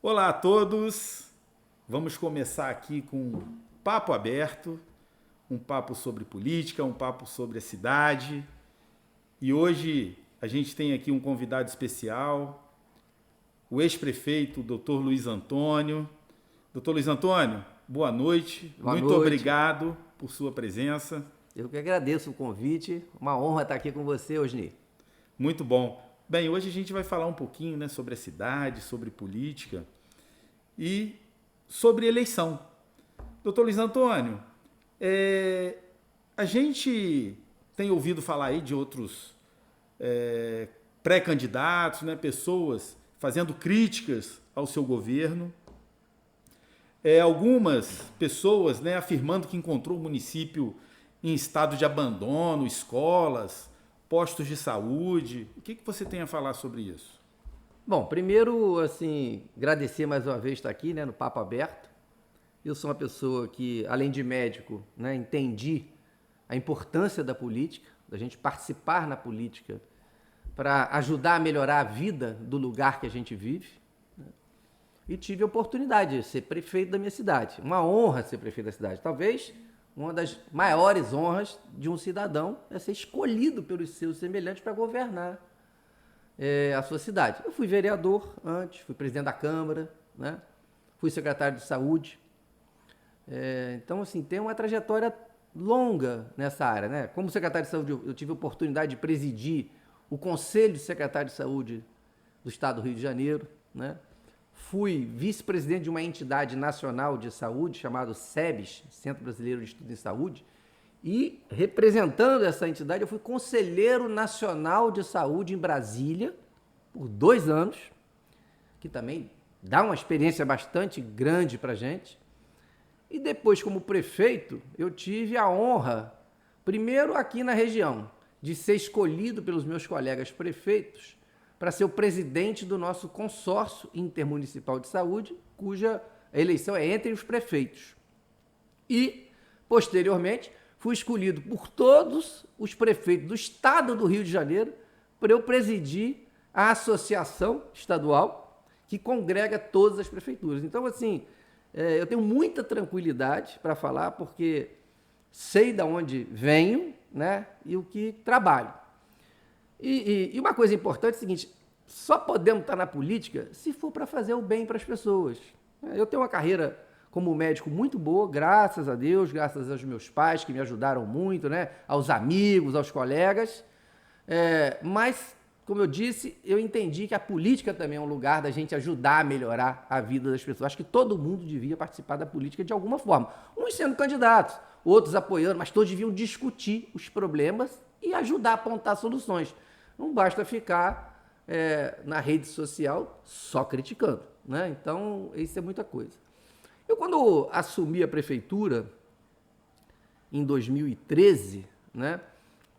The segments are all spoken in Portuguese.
Olá a todos! Vamos começar aqui com um papo aberto, um papo sobre política, um papo sobre a cidade. E hoje a gente tem aqui um convidado especial, o ex-prefeito, Dr. Luiz Antônio. Dr. Luiz Antônio, boa noite, Boa muito noite. obrigado por sua presença. Eu que agradeço o convite. Uma honra estar aqui com você, Osni. Muito bom. Bem, hoje a gente vai falar um pouquinho, né, sobre a cidade, sobre política e sobre eleição. Doutor Luiz Antônio, a gente tem ouvido falar aí de outros pré-candidatos, né, pessoas fazendo críticas ao seu governo. Algumas pessoas, né, afirmando que encontrou o município em estado de abandono, escolas, postos de saúde. O que você tem a falar sobre isso? Bom, primeiro, assim, agradecer mais uma vez estar aqui, né, no Papo Aberto. Eu sou uma pessoa que, além de médico, né, entendi a importância da política, da gente participar na política para ajudar a melhorar a vida do lugar que a gente vive. E tive a oportunidade de ser prefeito da minha cidade. Uma honra ser prefeito da cidade. Talvez uma das maiores honras de um cidadão é ser escolhido pelos seus semelhantes para governar a sua cidade. Eu fui vereador antes, fui presidente da Câmara, né? Fui secretário de Saúde. Então, assim, tem uma trajetória longa nessa área, né? Como secretário de Saúde, eu tive a oportunidade de presidir o Conselho de Secretário de Saúde do Estado do Rio de Janeiro, né? Fui vice-presidente de uma entidade nacional de saúde, chamado SEBS, Centro Brasileiro de Estudo em Saúde, e representando essa entidade, eu fui conselheiro nacional de saúde em Brasília por 2 anos, que também dá uma experiência bastante grande para a gente. E depois, como prefeito, eu tive a honra, primeiro aqui na região, de ser escolhido pelos meus colegas prefeitos para ser o presidente do nosso consórcio intermunicipal de saúde, cuja eleição é entre os prefeitos. E, posteriormente, fui escolhido por todos os prefeitos do estado do Rio de Janeiro para eu presidir a associação estadual que congrega todas as prefeituras. Então, assim, eu tenho muita tranquilidade para falar, porque sei de onde venho, né, e o que trabalho. E uma coisa importante é o seguinte: só podemos estar na política se for para fazer o bem para as pessoas. Eu tenho uma carreira como médico muito boa, graças a Deus, graças aos meus pais que me ajudaram muito, né? Aos amigos, aos colegas. Mas, como eu disse, eu entendi que a política também é um lugar da gente ajudar a melhorar a vida das pessoas. Acho que todo mundo devia participar da política de alguma forma. Uns sendo candidatos, outros apoiando, mas todos deviam discutir os problemas e ajudar a apontar soluções. Não basta ficar na rede social só criticando, né? Então, isso é muita coisa. Eu, quando assumi a prefeitura, em 2013, né,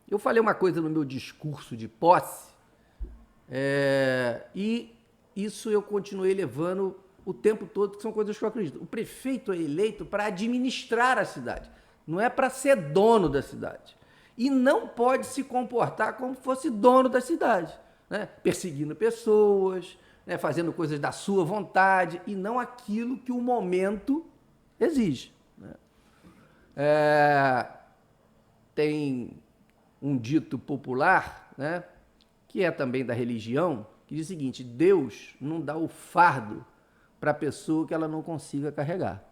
eu falei uma coisa no meu discurso de posse, e isso eu continuei levando o tempo todo, que são coisas que eu acredito. O prefeito é eleito para administrar a cidade, não é para ser dono da cidade. E não pode se comportar como se fosse dono da cidade, né? Perseguindo pessoas, né? Fazendo coisas da sua vontade e não aquilo que o momento exige, né? Tem um dito popular, né, que é também da religião, que diz o seguinte: Deus não dá o fardo para a pessoa que ela não consiga carregar.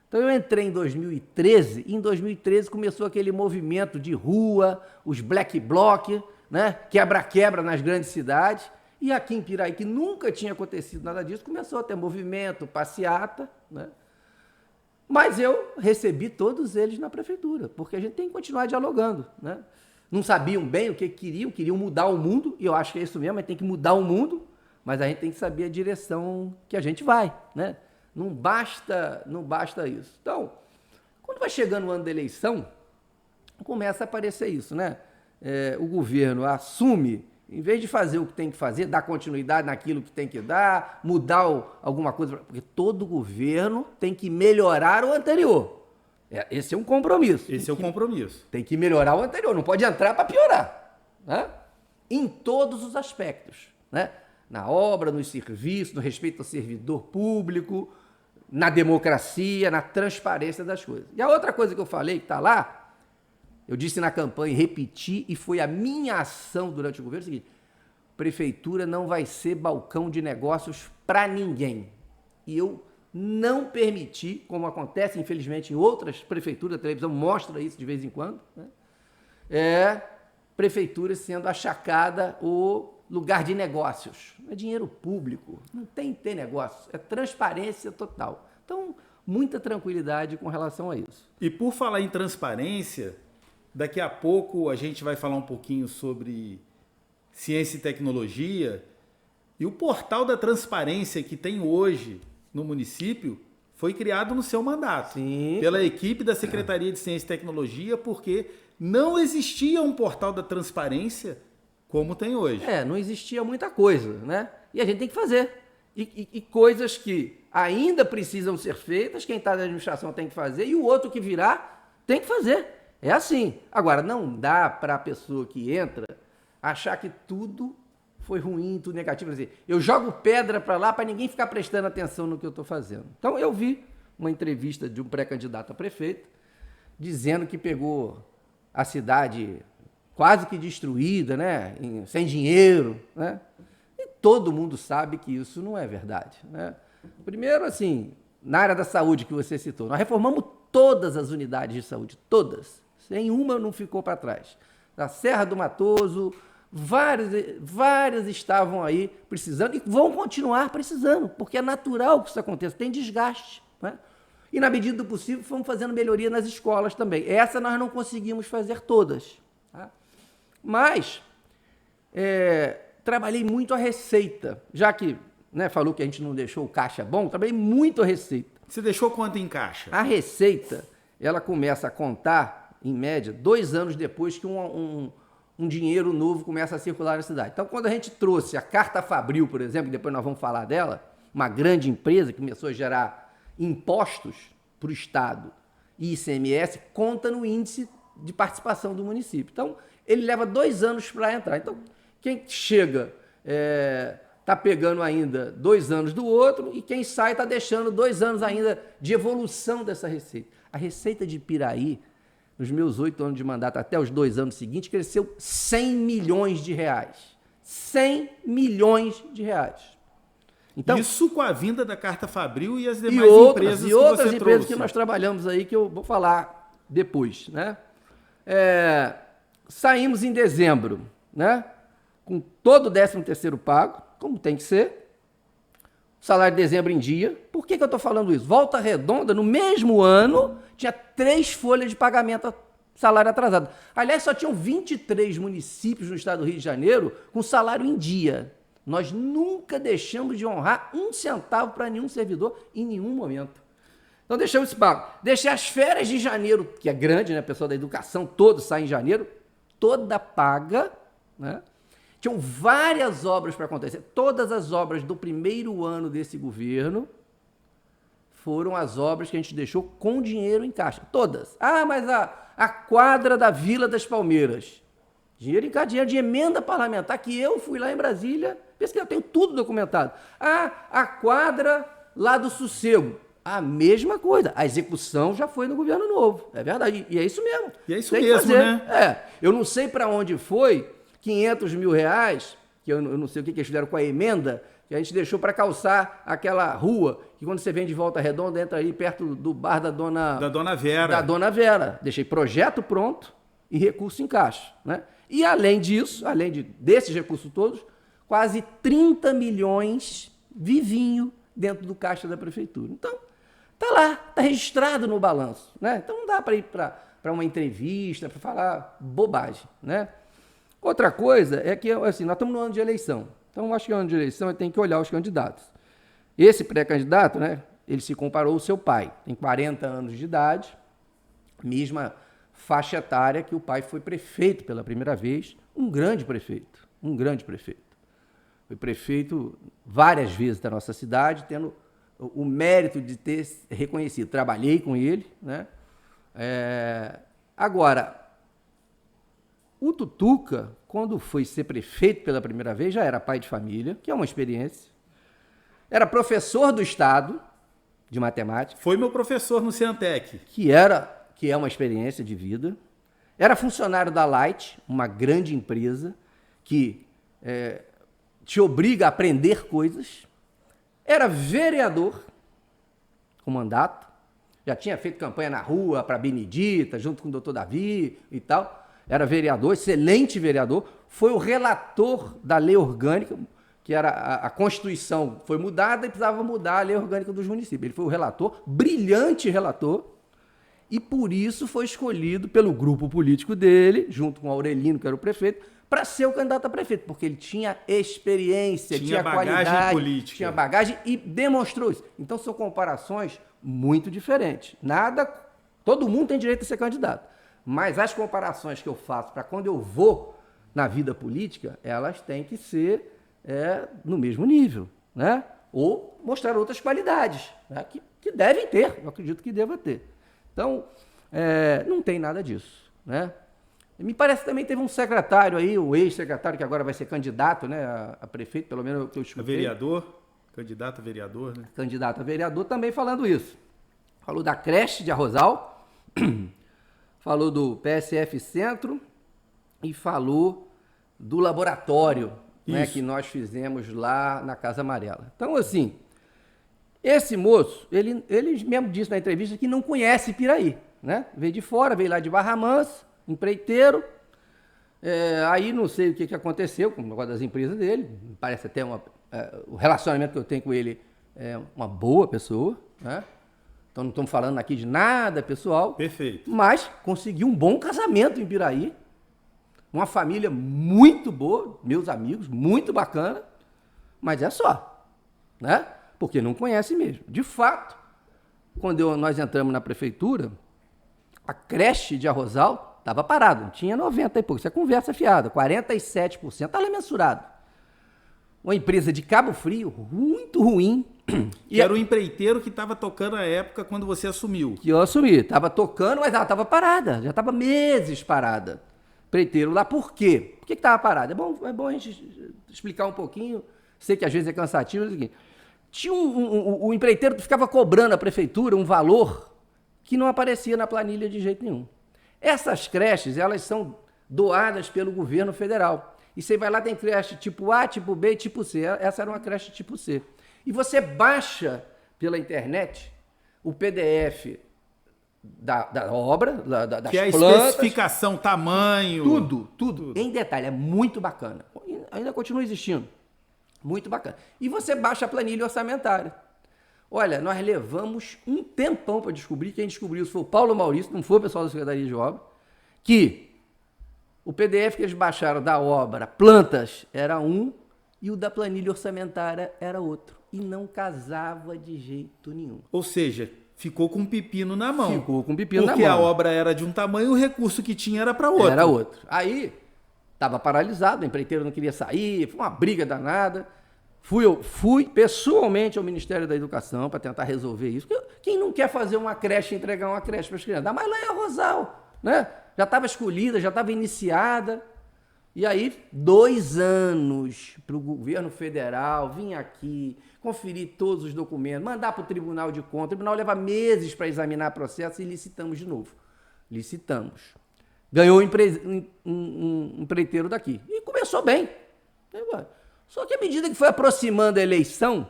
Então eu entrei em 2013, e em 2013 começou aquele movimento de rua, os black bloc, né, quebra-quebra nas grandes cidades, e aqui em Piraí, que nunca tinha acontecido nada disso, começou a ter movimento, passeata, né? Mas eu recebi todos eles na prefeitura, porque a gente tem que continuar dialogando, né? Não sabiam bem o que queriam mudar o mundo, e eu acho que é isso mesmo, a gente tem que mudar o mundo, mas a gente tem que saber a direção que a gente vai, né? Não basta isso. Então, quando vai chegando o ano da eleição, começa a aparecer isso, né? O governo assume, em vez de fazer o que tem que fazer, dar continuidade naquilo que tem que dar, mudar alguma coisa, porque todo governo tem que melhorar o anterior. Esse é um compromisso. Esse é o compromisso. Tem que melhorar o anterior, não pode entrar para piorar, né? Em todos os aspectos, né? na obra, nos serviços, no respeito ao servidor público, na democracia, na transparência das coisas. E a outra coisa que eu falei, que está lá, eu disse na campanha, repeti, e foi a minha ação durante o governo, é o seguinte: prefeitura não vai ser balcão de negócios para ninguém. E eu não permiti, como acontece, infelizmente, em outras prefeituras, a televisão mostra isso de vez em quando, né? Prefeitura sendo achacada o lugar de negócios. É dinheiro público, não tem que ter negócios, é transparência total. Então, muita tranquilidade com relação a isso. E por falar em transparência, daqui a pouco a gente vai falar um pouquinho sobre ciência e tecnologia, e o portal da transparência que tem hoje no município foi criado no seu mandato. Sim. Pela equipe da Secretaria de Ciência e Tecnologia, porque não existia um portal da transparência como tem hoje. Não existia muita coisa, né? E a gente tem que fazer. E coisas que ainda precisam ser feitas, quem está na administração tem que fazer, e o outro que virá tem que fazer. É assim. Agora, não dá para a pessoa que entra achar que tudo foi ruim, tudo negativo. Quer dizer, eu jogo pedra para lá para ninguém ficar prestando atenção no que eu estou fazendo. Então, eu vi uma entrevista de um pré-candidato a prefeito dizendo que pegou a cidade quase que destruída, né? Sem dinheiro, né? E todo mundo sabe que isso não é verdade, né? Primeiro, assim, na área da saúde que você citou, nós reformamos todas as unidades de saúde, todas. Nenhuma não ficou para trás. Da Serra do Matoso, várias estavam aí precisando e vão continuar precisando, porque é natural que isso aconteça, tem desgaste, né? E na medida do possível, fomos fazendo melhoria nas escolas também. Essa nós não conseguimos fazer todas, tá? Mas trabalhei muito a receita, já que, né, falou que a gente não deixou o caixa bom, trabalhei muito a receita. Você deixou quanto em caixa? A receita, ela começa a contar, em média, 2 anos depois que um dinheiro novo começa a circular na cidade. Então, quando a gente trouxe a Carta Fabril, por exemplo, que depois nós vamos falar dela, uma grande empresa que começou a gerar impostos para o Estado e ICMS, conta no índice de participação do município. Então, ele leva 2 anos para entrar. Então, quem chega está pegando ainda 2 anos do outro e quem sai está deixando 2 anos ainda de evolução dessa receita. A receita de Piraí, nos meus 8 anos de mandato até os 2 anos seguintes, cresceu 100 milhões de reais. 100 milhões de reais. Então, isso com a vinda da Carta Fabril e as demais empresas que você outras empresas trouxe. que nós trabalhamos aí, que eu vou falar depois, né? Saímos em dezembro, né? Com todo o 13º pago, como tem que ser. Salário de dezembro em dia. Por que eu estou falando isso? Volta Redonda, no mesmo ano, tinha 3 folhas de pagamento salário atrasado. Aliás, só tinham 23 municípios no estado do Rio de Janeiro com salário em dia. Nós nunca deixamos de honrar 1 centavo para nenhum servidor em nenhum momento. Então deixamos isso pago. Deixei as férias de janeiro, que é grande, né? O pessoal da educação, todos saem em janeiro, toda paga, né? Tinham várias obras para acontecer. Todas as obras do primeiro ano desse governo foram as obras que a gente deixou com dinheiro em caixa. Todas. Ah, mas a quadra da Vila das Palmeiras. Dinheiro em caixa, dinheiro de emenda parlamentar, que eu fui lá em Brasília, pesquisei, eu tenho tudo documentado. Ah, a quadra lá do Sossego. A mesma coisa. A execução já foi no governo novo. É verdade. E é isso mesmo. E é isso mesmo, né? Eu não sei para onde foi 500 mil reais, que eu não sei o que eles fizeram com a emenda, que a gente deixou para calçar aquela rua, que quando você vem de Volta Redonda, entra ali perto do bar da Dona Vera. Da Dona Vera. Deixei projeto pronto e recurso em caixa, né? E além disso, desses recursos todos, quase 30 milhões vivinho dentro do caixa da prefeitura. Então, tá lá, tá registrado no balanço, né? Então não dá para ir para uma entrevista, para falar bobagem, né? Outra coisa é que, assim, nós estamos no ano de eleição. Então, eu acho que no ano de eleição tem que olhar os candidatos. Esse pré-candidato, né, ele se comparou ao seu pai. Tem 40 anos de idade, mesma faixa etária que o pai foi prefeito pela primeira vez, um grande prefeito. Foi prefeito várias vezes da nossa cidade, tendo o mérito de ter reconhecido. Trabalhei com ele, né? Agora, O Tutuca, quando foi ser prefeito pela primeira vez, já era pai de família, que é uma experiência. Era professor do Estado de matemática. Foi meu professor no Ciantec. Que é uma experiência de vida. Era funcionário da Light, uma grande empresa que te obriga a aprender coisas. Era vereador com mandato. Já tinha feito campanha na rua para Benedita, junto com o doutor Davi e tal. Era vereador, excelente vereador. Foi o relator da lei orgânica, que era a Constituição foi mudada e precisava mudar a lei orgânica dos municípios. Ele foi o relator, brilhante relator, e por isso foi escolhido pelo grupo político dele, junto com o Aurelino, que era o prefeito, para ser o candidato a prefeito, porque ele tinha experiência, tinha qualidade, política. Tinha bagagem e demonstrou isso. Então são comparações muito diferentes. Todo mundo tem direito a ser candidato, mas as comparações que eu faço para quando eu vou na vida política, elas têm que ser no mesmo nível, né? Ou mostrar outras qualidades, né? que devem ter, eu acredito que deva ter. Então, não tem nada disso, né? Me parece que também teve um secretário aí, o ex-secretário, que agora vai ser candidato, né, a prefeito, pelo menos o que eu escutei. Vereador, candidato a vereador, né? Candidato a vereador também falando isso. Falou da creche de Arrozal, falou do PSF Centro e falou do laboratório, né, que nós fizemos lá na Casa Amarela. Então, assim, esse moço, ele mesmo disse na entrevista que não conhece Piraí, né? Veio de fora, veio lá de Barra Mansa, empreiteiro. Aí não sei o que aconteceu com o negócio das empresas dele. Parece até o relacionamento que eu tenho com ele é uma boa pessoa, né? Então não estamos falando aqui de nada pessoal. Perfeito. Mas conseguiu um bom casamento em Piraí. Uma família muito boa, meus amigos, muito bacana. Mas é só, né? Porque não conhece mesmo. De fato, quando nós entramos na prefeitura, a creche de Arrozal estava parada, tinha 90 e pouco. Isso é conversa fiada, 47%, está lá mensurado. Uma empresa de Cabo Frio, muito ruim. E era o empreiteiro que estava tocando a época quando você assumiu. Que eu assumi, estava tocando, mas ela estava parada, já estava meses parada. Empreiteiro lá, por quê? Por que estava parada? É bom a gente explicar um pouquinho, sei que às vezes é cansativo, mas é o seguinte, tinha o empreiteiro ficava cobrando a prefeitura um valor que não aparecia na planilha de jeito nenhum. Essas creches, elas são doadas pelo governo federal. E você vai lá, tem creche tipo A, tipo B, tipo C. Essa era uma creche tipo C. E você baixa pela internet o PDF da obra, das que é a plantas, especificação, tamanho... Tudo. Em detalhe, é muito bacana. Ainda continua existindo. Muito bacana. E você baixa a planilha orçamentária. Olha, nós levamos um tempão para descobrir, quem descobriu isso foi o Paulo Maurício, não foi o pessoal da Secretaria de Obra, que o PDF que eles baixaram da obra, plantas, era um, e o da planilha orçamentária era outro. E não casava de jeito nenhum. Ou seja, ficou com um pepino na mão. Ficou com um pepino na mão. Porque a obra era de um tamanho, o recurso que tinha era para outro. Era outro. Aí, estava paralisado, o empreiteiro não queria sair, foi uma briga danada. Fui pessoalmente ao Ministério da Educação para tentar resolver isso. Quem não quer fazer uma creche, entregar uma creche para as crianças? Dá mais lá em Arrozal, né? Já estava escolhida, já estava iniciada. E aí, 2 anos para o governo federal vir aqui, conferir todos os documentos, mandar para o Tribunal de Contas. O tribunal leva meses para examinar o processo e licitamos de novo. Licitamos. Ganhou um empreiteiro daqui. E começou bem. Só que à medida que foi aproximando a eleição,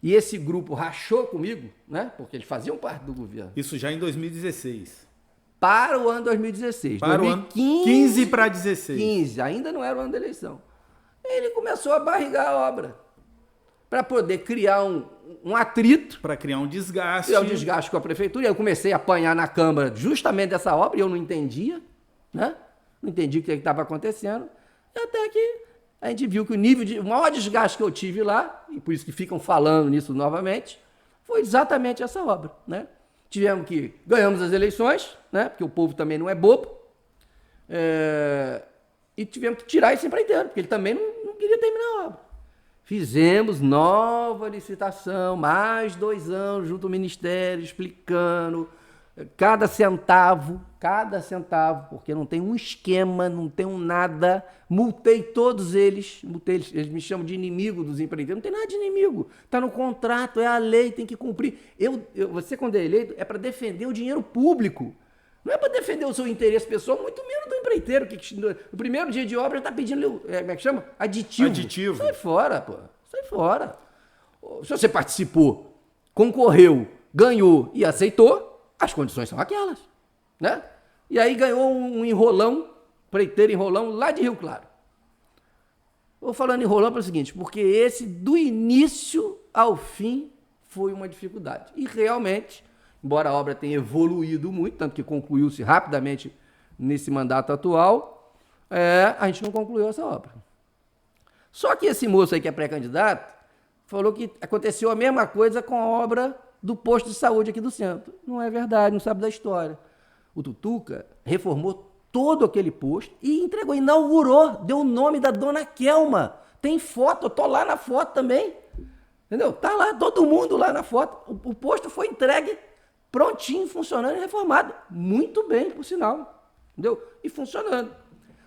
e esse grupo rachou comigo, né? Porque eles faziam parte do governo. Isso já em 2016. Para o ano 2016. Para 2015, o ano 15 para 16. 15, ainda não era o ano da eleição. Ele começou a barrigar a obra para poder criar um atrito. Para criar um desgaste. Criar um desgaste com a prefeitura. E eu comecei a apanhar na Câmara justamente dessa obra e eu não entendia, né? Não entendi o que estava acontecendo. E até que a gente viu que o maior desgaste que eu tive lá, e por isso que ficam falando nisso novamente, foi exatamente essa obra, né? Ganhamos as eleições, né? Porque o povo também não é bobo, e tivemos que tirar esse empreiteiro, porque ele também não queria terminar a obra. Fizemos nova licitação, mais 2 anos junto ao Ministério, explicando cada centavo, porque não tem um esquema, não tem um nada. Multei todos eles, eles me chamam de inimigo dos empreendedores. Não tem nada de inimigo, está no contrato, é a lei, tem que cumprir. Você, quando é eleito, é para defender o dinheiro público. Não é para defender o seu interesse pessoal, muito menos do empreiteiro, que no primeiro dia de obra está pedindo, como é que chama? Aditivo. Sai fora, pô. Sai fora. Se você participou, concorreu, ganhou e aceitou, as condições são aquelas, né? E aí ganhou um enrolão, empreiteiro enrolão, lá de Rio Claro. Vou falando enrolão para o seguinte, porque esse, do início ao fim, foi uma dificuldade. E realmente, embora a obra tenha evoluído muito, tanto que concluiu-se rapidamente nesse mandato atual, a gente não concluiu essa obra. Só que esse moço aí que é pré-candidato falou que aconteceu a mesma coisa com a obra do posto de saúde aqui do centro. Não é verdade, não sabe da história. O Tutuca reformou todo aquele posto e entregou, inaugurou, deu o nome da dona Kelma. Tem foto, eu tô lá na foto também. Entendeu? Tá lá, todo mundo lá na foto. O posto foi entregue prontinho, funcionando e reformado. Muito bem, por sinal. Entendeu? E funcionando.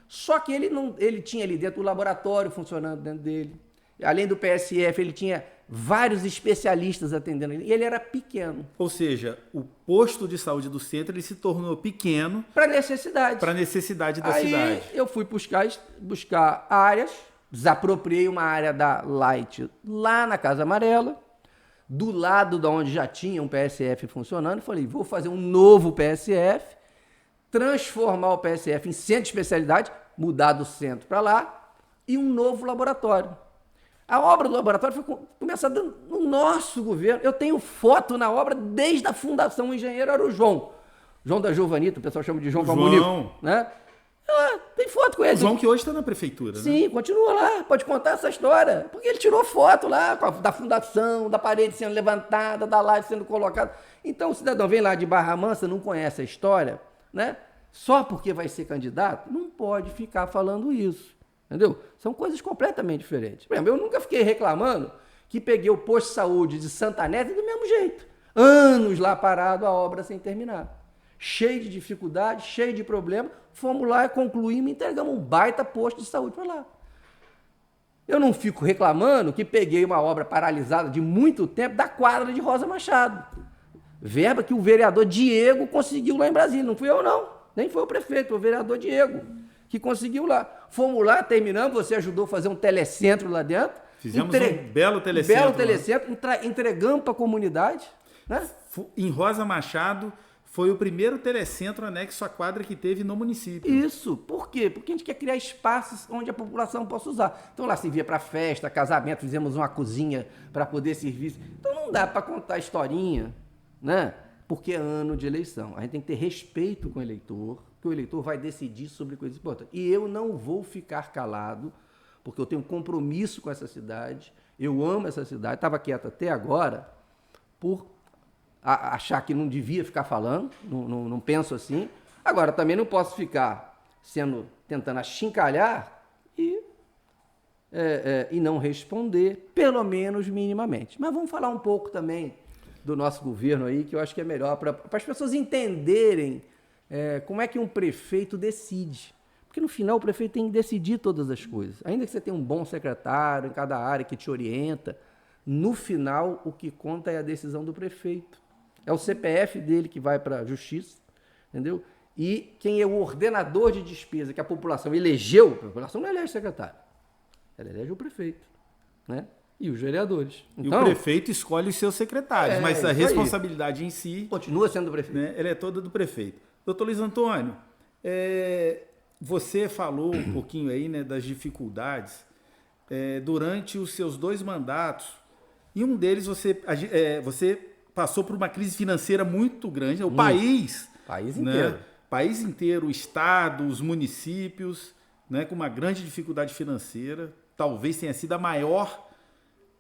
Só que ele tinha ali dentro o laboratório funcionando dentro dele. Além do PSF, ele tinha vários especialistas atendendo ele. E ele era pequeno. Ou seja, o posto de saúde do centro ele se tornou pequeno para necessidade. Para necessidade da cidade. Aí eu fui buscar áreas, desapropriei uma área da Light lá na Casa Amarela, do lado de onde já tinha um PSF funcionando. Falei, vou fazer um novo PSF, transformar o PSF em centro de especialidade, mudar do centro para lá, e um novo laboratório. A obra do laboratório foi começada no nosso governo. Eu tenho foto na obra desde a fundação. O engenheiro era o João da Giovanita, o pessoal chama de João Palmolico, né? Tem foto com ele. O João que hoje está na prefeitura, né? Sim, continua lá, pode contar essa história. Porque ele tirou foto lá da fundação, da parede sendo levantada, da laje sendo colocada. Então o cidadão vem lá de Barra Mansa, não conhece a história, né? Só porque vai ser candidato, não pode ficar falando isso. Entendeu? São coisas completamente diferentes. Por exemplo, eu nunca fiquei reclamando que peguei o posto de saúde de Santa Neta do mesmo jeito. Anos lá parado, a obra sem terminar. Cheio de dificuldade, cheio de problema. Fomos lá, concluímos e entregamos um baita posto de saúde para lá. Eu não fico reclamando que peguei uma obra paralisada de muito tempo da quadra de Rosa Machado. Verba que o vereador Diego conseguiu lá em Brasília. Não fui eu, não. Nem foi o prefeito, foi o vereador Diego que conseguiu lá. Fomos lá, terminamos, você ajudou a fazer um telecentro lá dentro. Fizemos um belo telecentro. Belo telecentro, entregamos para a comunidade. Né? Em Rosa Machado, foi o primeiro telecentro anexo à quadra que teve no município. Isso. Por quê? Porque a gente quer criar espaços onde a população possa usar. Então lá servia para festa, casamento, fizemos uma cozinha para poder servir. Então não dá para contar historinha, né? Porque é ano de eleição. A gente tem que ter respeito com o eleitor, que o eleitor vai decidir sobre coisas importantes. E eu não vou ficar calado, porque eu tenho um compromisso com essa cidade, eu amo essa cidade, estava quieto até agora, por achar que não devia ficar falando, não penso assim. Agora, também não posso ficar tentando achincalhar e não responder, pelo menos minimamente. Mas vamos falar um pouco também do nosso governo aí, que eu acho que é melhor para as pessoas entenderem como é que um prefeito decide. Porque no final o prefeito tem que decidir todas as coisas. Ainda que você tenha um bom secretário em cada área que te orienta, no final o que conta é a decisão do prefeito. É o CPF dele que vai para a justiça, entendeu? E quem é o ordenador de despesa que a população elegeu, a população não elege o secretário, ela elege o prefeito, né? E os vereadores. Então, e o prefeito escolhe os seus secretários, mas a responsabilidade em si... continua sendo do prefeito. Né, ela é toda do prefeito. Doutor Luiz Antônio, você falou um pouquinho aí, né, das dificuldades durante os seus 2 mandatos, e um deles você passou por uma crise financeira muito grande, o país inteiro. Né, país inteiro, o estado, os municípios, né, com uma grande dificuldade financeira, talvez tenha sido a maior...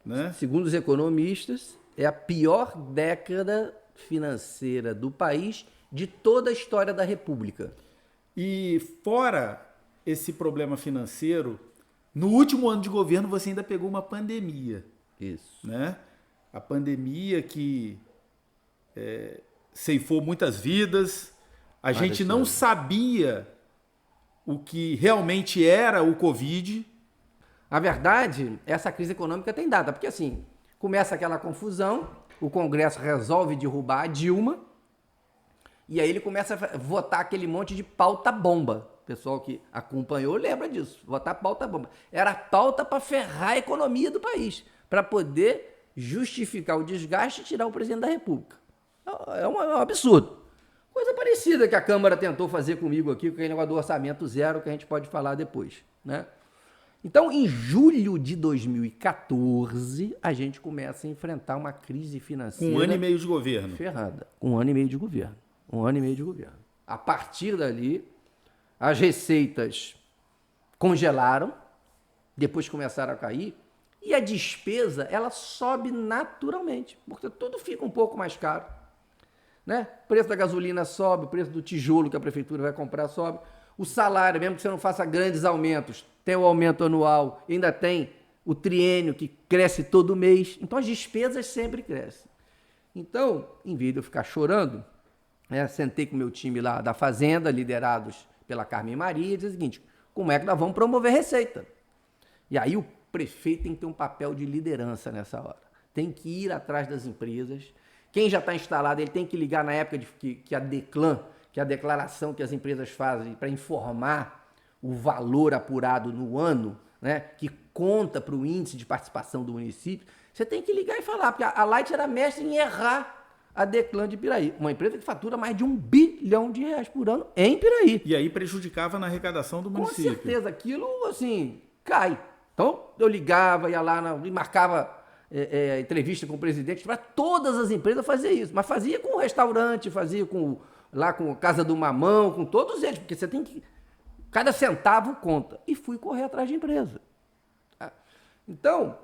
Né? Segundo os economistas, é a pior década financeira do país de toda a história da República. E fora esse problema financeiro, no último ano de governo você ainda pegou uma pandemia. Isso. Né? A pandemia que ceifou muitas vidas. A gente não sabia o que realmente era o Covid. A verdade, essa crise econômica tem data, porque assim, começa aquela confusão, o Congresso resolve derrubar a Dilma, e aí ele começa a votar aquele monte de pauta-bomba. O pessoal que acompanhou lembra disso, votar pauta-bomba. Era pauta para ferrar a economia do país, para poder justificar o desgaste e tirar o presidente da República. É um absurdo. Coisa parecida que a Câmara tentou fazer comigo aqui, com aquele negócio do orçamento zero, que a gente pode falar depois, né? Então, em julho de 2014, a gente começa a enfrentar uma crise financeira... Com 1 ano e meio de governo. Ferrada. Com 1 ano e meio de governo. 1 ano e meio de governo. A partir dali, as receitas congelaram, depois começaram a cair, e a despesa, ela sobe naturalmente, porque tudo fica um pouco mais caro, né? O preço da gasolina sobe, o preço do tijolo que a prefeitura vai comprar sobe, o salário, mesmo que você não faça grandes aumentos, tem o aumento anual, ainda tem o triênio que cresce todo mês, então as despesas sempre crescem. Então, em vez de eu ficar chorando, sentei com o meu time lá da Fazenda, liderados pela Carmen Maria, e disse o seguinte, como é que nós vamos promover receita? E aí o prefeito tem que ter um papel de liderança nessa hora, tem que ir atrás das empresas, quem já está instalado, ele tem que ligar na época que a Declan, que é a declaração que as empresas fazem para informar o valor apurado no ano, né, que conta para o índice de participação do município, você tem que ligar e falar, porque a Light era mestre em errar a Declan de Piraí, uma empresa que fatura mais de R$1 bilhão por ano em Piraí. E aí prejudicava na arrecadação do município. Com certeza, aquilo assim, cai. Então, eu ligava, ia lá e marcava entrevista com o presidente, para todas as empresas fazer isso, mas fazia com o restaurante, fazia com a Casa do Mamão, com todos eles, porque você tem que... Cada centavo conta. E fui correr atrás de empresa. Então,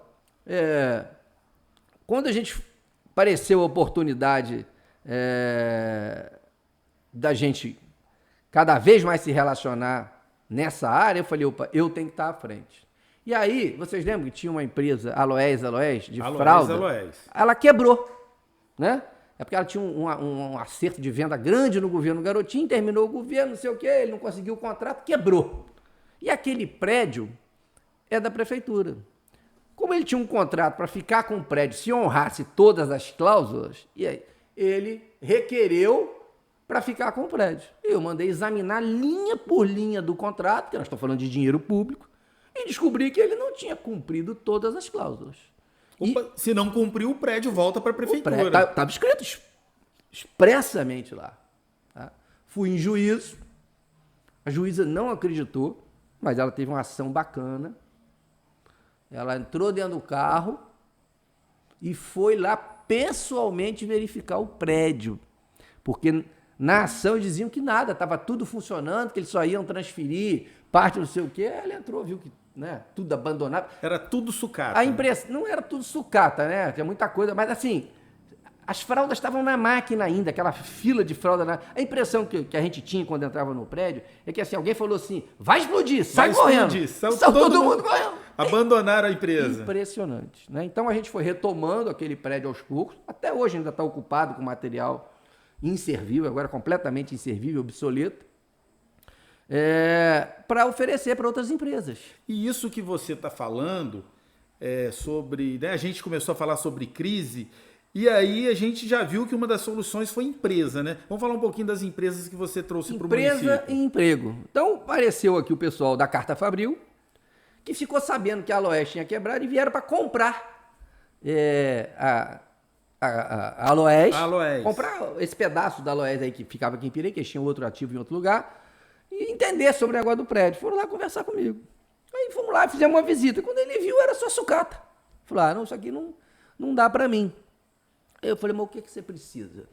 quando a gente apareceu a oportunidade da gente cada vez mais se relacionar nessa área, eu falei, opa, eu tenho que estar à frente. E aí, vocês lembram que tinha uma empresa, Aloés, de fralda? Aloés. Ela quebrou, né? É porque ela tinha um acerto de venda grande no governo Garotinho, terminou o governo, não sei o quê, ele não conseguiu o contrato, quebrou. E aquele prédio é da prefeitura. Como ele tinha um contrato para ficar com o prédio, se honrasse todas as cláusulas, e aí ele requereu para ficar com o prédio. Eu mandei examinar linha por linha do contrato, que nós estamos falando de dinheiro público, e descobri que ele não tinha cumprido todas as cláusulas. Opa, se não cumpriu, o prédio volta para a prefeitura. Estava escrito expressamente lá. Tá? Fui em juízo, a juíza não acreditou, mas ela teve uma ação bacana. Ela entrou dentro do carro e foi lá pessoalmente verificar o prédio. Porque na ação diziam que nada, estava tudo funcionando, que eles só iam transferir parte não sei o quê. Ela entrou, viu que tudo abandonado. Era tudo sucata. A impressão não era tudo sucata, né? Tinha muita coisa, mas assim, as fraldas estavam na máquina ainda, aquela fila de fralda. A impressão que a gente tinha quando entrava no prédio é que assim, alguém falou assim, vai explodir, sai correndo. Saiu todo mundo correndo. Abandonaram a empresa. Impressionante, né? Então a gente foi retomando aquele prédio aos poucos, até hoje ainda está ocupado com material inservível, agora completamente inservível, obsoleto, para oferecer para outras empresas. E isso que você está falando sobre... Né, a gente começou a falar sobre crise e aí a gente já viu que uma das soluções foi empresa, né? Vamos falar um pouquinho das empresas que você trouxe para o município. Empresa e emprego. Então apareceu aqui o pessoal da Carta Fabril, que ficou sabendo que a Aloés tinha quebrado e vieram para comprar a Aloés. Comprar esse pedaço da Aloés aí que ficava aqui em Pirei, que eles tinham outro ativo em outro lugar, e entender sobre o negócio do prédio. Foram lá conversar comigo. Aí fomos lá, fizemos uma visita. Quando ele viu, era só sucata. Falou, não, isso aqui não dá para mim. Aí eu falei, mas o que você precisa?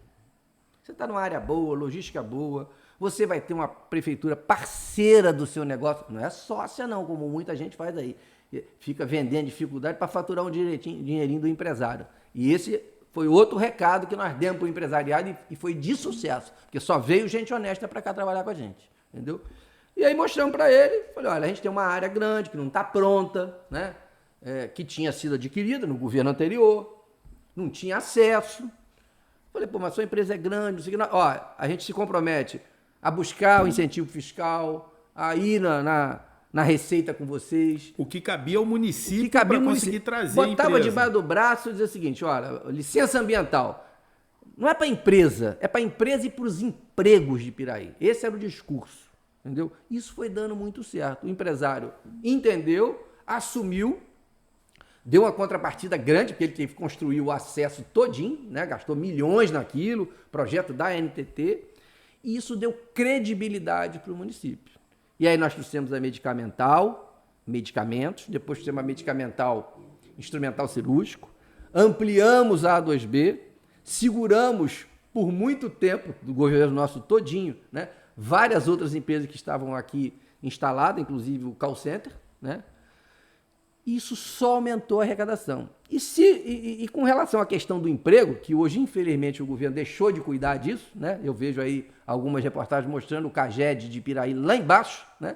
Você está numa área boa, logística boa, você vai ter uma prefeitura parceira do seu negócio. Não é sócia não, como muita gente faz aí. Fica vendendo dificuldade para faturar um dinheirinho do empresário. E esse foi outro recado que nós demos para o empresariado e foi de sucesso. Porque só veio gente honesta para cá trabalhar com a gente. Entendeu? E aí mostramos para ele, falei, olha, a gente tem uma área grande que não está pronta, né? Que tinha sido adquirida no governo anterior, não tinha acesso, Falei, pô, mas sua empresa é grande, não sei o que. Ó, a gente se compromete a buscar o incentivo fiscal, a ir na receita com vocês. O que cabia ao O que município cabia para ao conseguir município. trazer a Botava empresa. debaixo do braço e dizia o seguinte, olha, licença ambiental. Não é para a empresa, é para a empresa e para os empregos de Piraí. Esse era o discurso, entendeu? Isso foi dando muito certo. O empresário entendeu, assumiu, deu uma contrapartida grande, porque ele teve que construir o acesso todinho, né? Gastou milhões naquilo, projeto da NTT, e isso deu credibilidade para o município. E aí nós trouxemos a medicamental, medicamentos, depois trouxemos a medicamental instrumental cirúrgico, ampliamos a A2B, seguramos por muito tempo, do governo nosso todinho, né? Várias outras empresas que estavam aqui instaladas, inclusive o call center, né? Isso só aumentou a arrecadação. E com relação à questão do emprego, que hoje, infelizmente, o governo deixou de cuidar disso, né? Eu vejo aí algumas reportagens mostrando o CAGED de Piraí lá embaixo, né?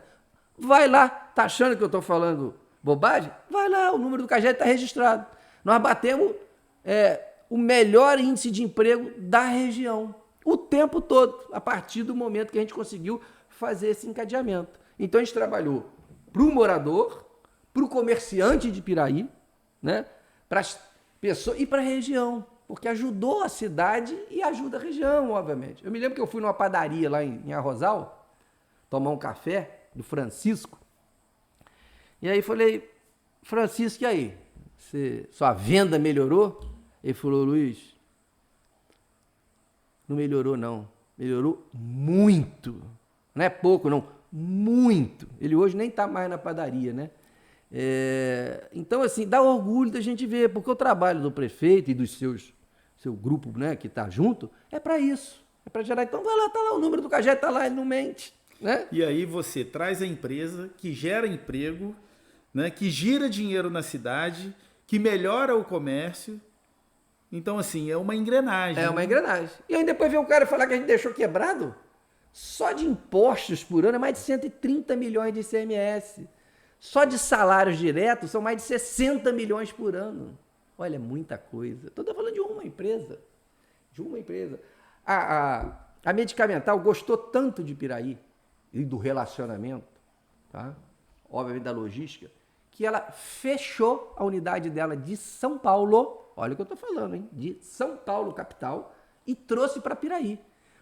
Vai lá, tá achando que eu estou falando bobagem? Vai lá, o número do CAGED está registrado. Nós batemos o melhor índice de emprego da região, o tempo todo, a partir do momento que a gente conseguiu fazer esse encadeamento. Então, a gente trabalhou para o morador, para o comerciante de Piraí, né? Para as pessoas e para a região, porque ajudou a cidade e ajuda a região, obviamente. Eu me lembro que eu fui numa padaria lá em Arrozal, tomar um café do Francisco, e aí falei, Francisco, e aí? Sua venda melhorou? Ele falou, Luiz, não melhorou não, melhorou muito, não é pouco não, muito. Ele hoje nem está mais na padaria, né? Então, assim, dá orgulho da gente ver, porque o trabalho do prefeito e do seu grupo, né, que está junto, é para isso, é para gerar. Então, vai lá, tá lá, o número do CAGED está lá, ele não mente, né? E aí você traz a empresa que gera emprego, né, que gira dinheiro na cidade, que melhora o comércio. Então, assim, é uma engrenagem. É uma engrenagem. E aí depois vem o cara falar que a gente deixou quebrado. Só de impostos por ano é mais de 130 milhões de ICMS. Só de salários diretos são mais de 60 milhões por ano. Olha, é muita coisa. Estou falando de uma empresa. De uma empresa. A Medicamental gostou tanto de Piraí e do relacionamento, tá? Obviamente da logística, que ela fechou a unidade dela de São Paulo, olha o que eu estou falando, hein? De São Paulo, capital, e trouxe para Piraí.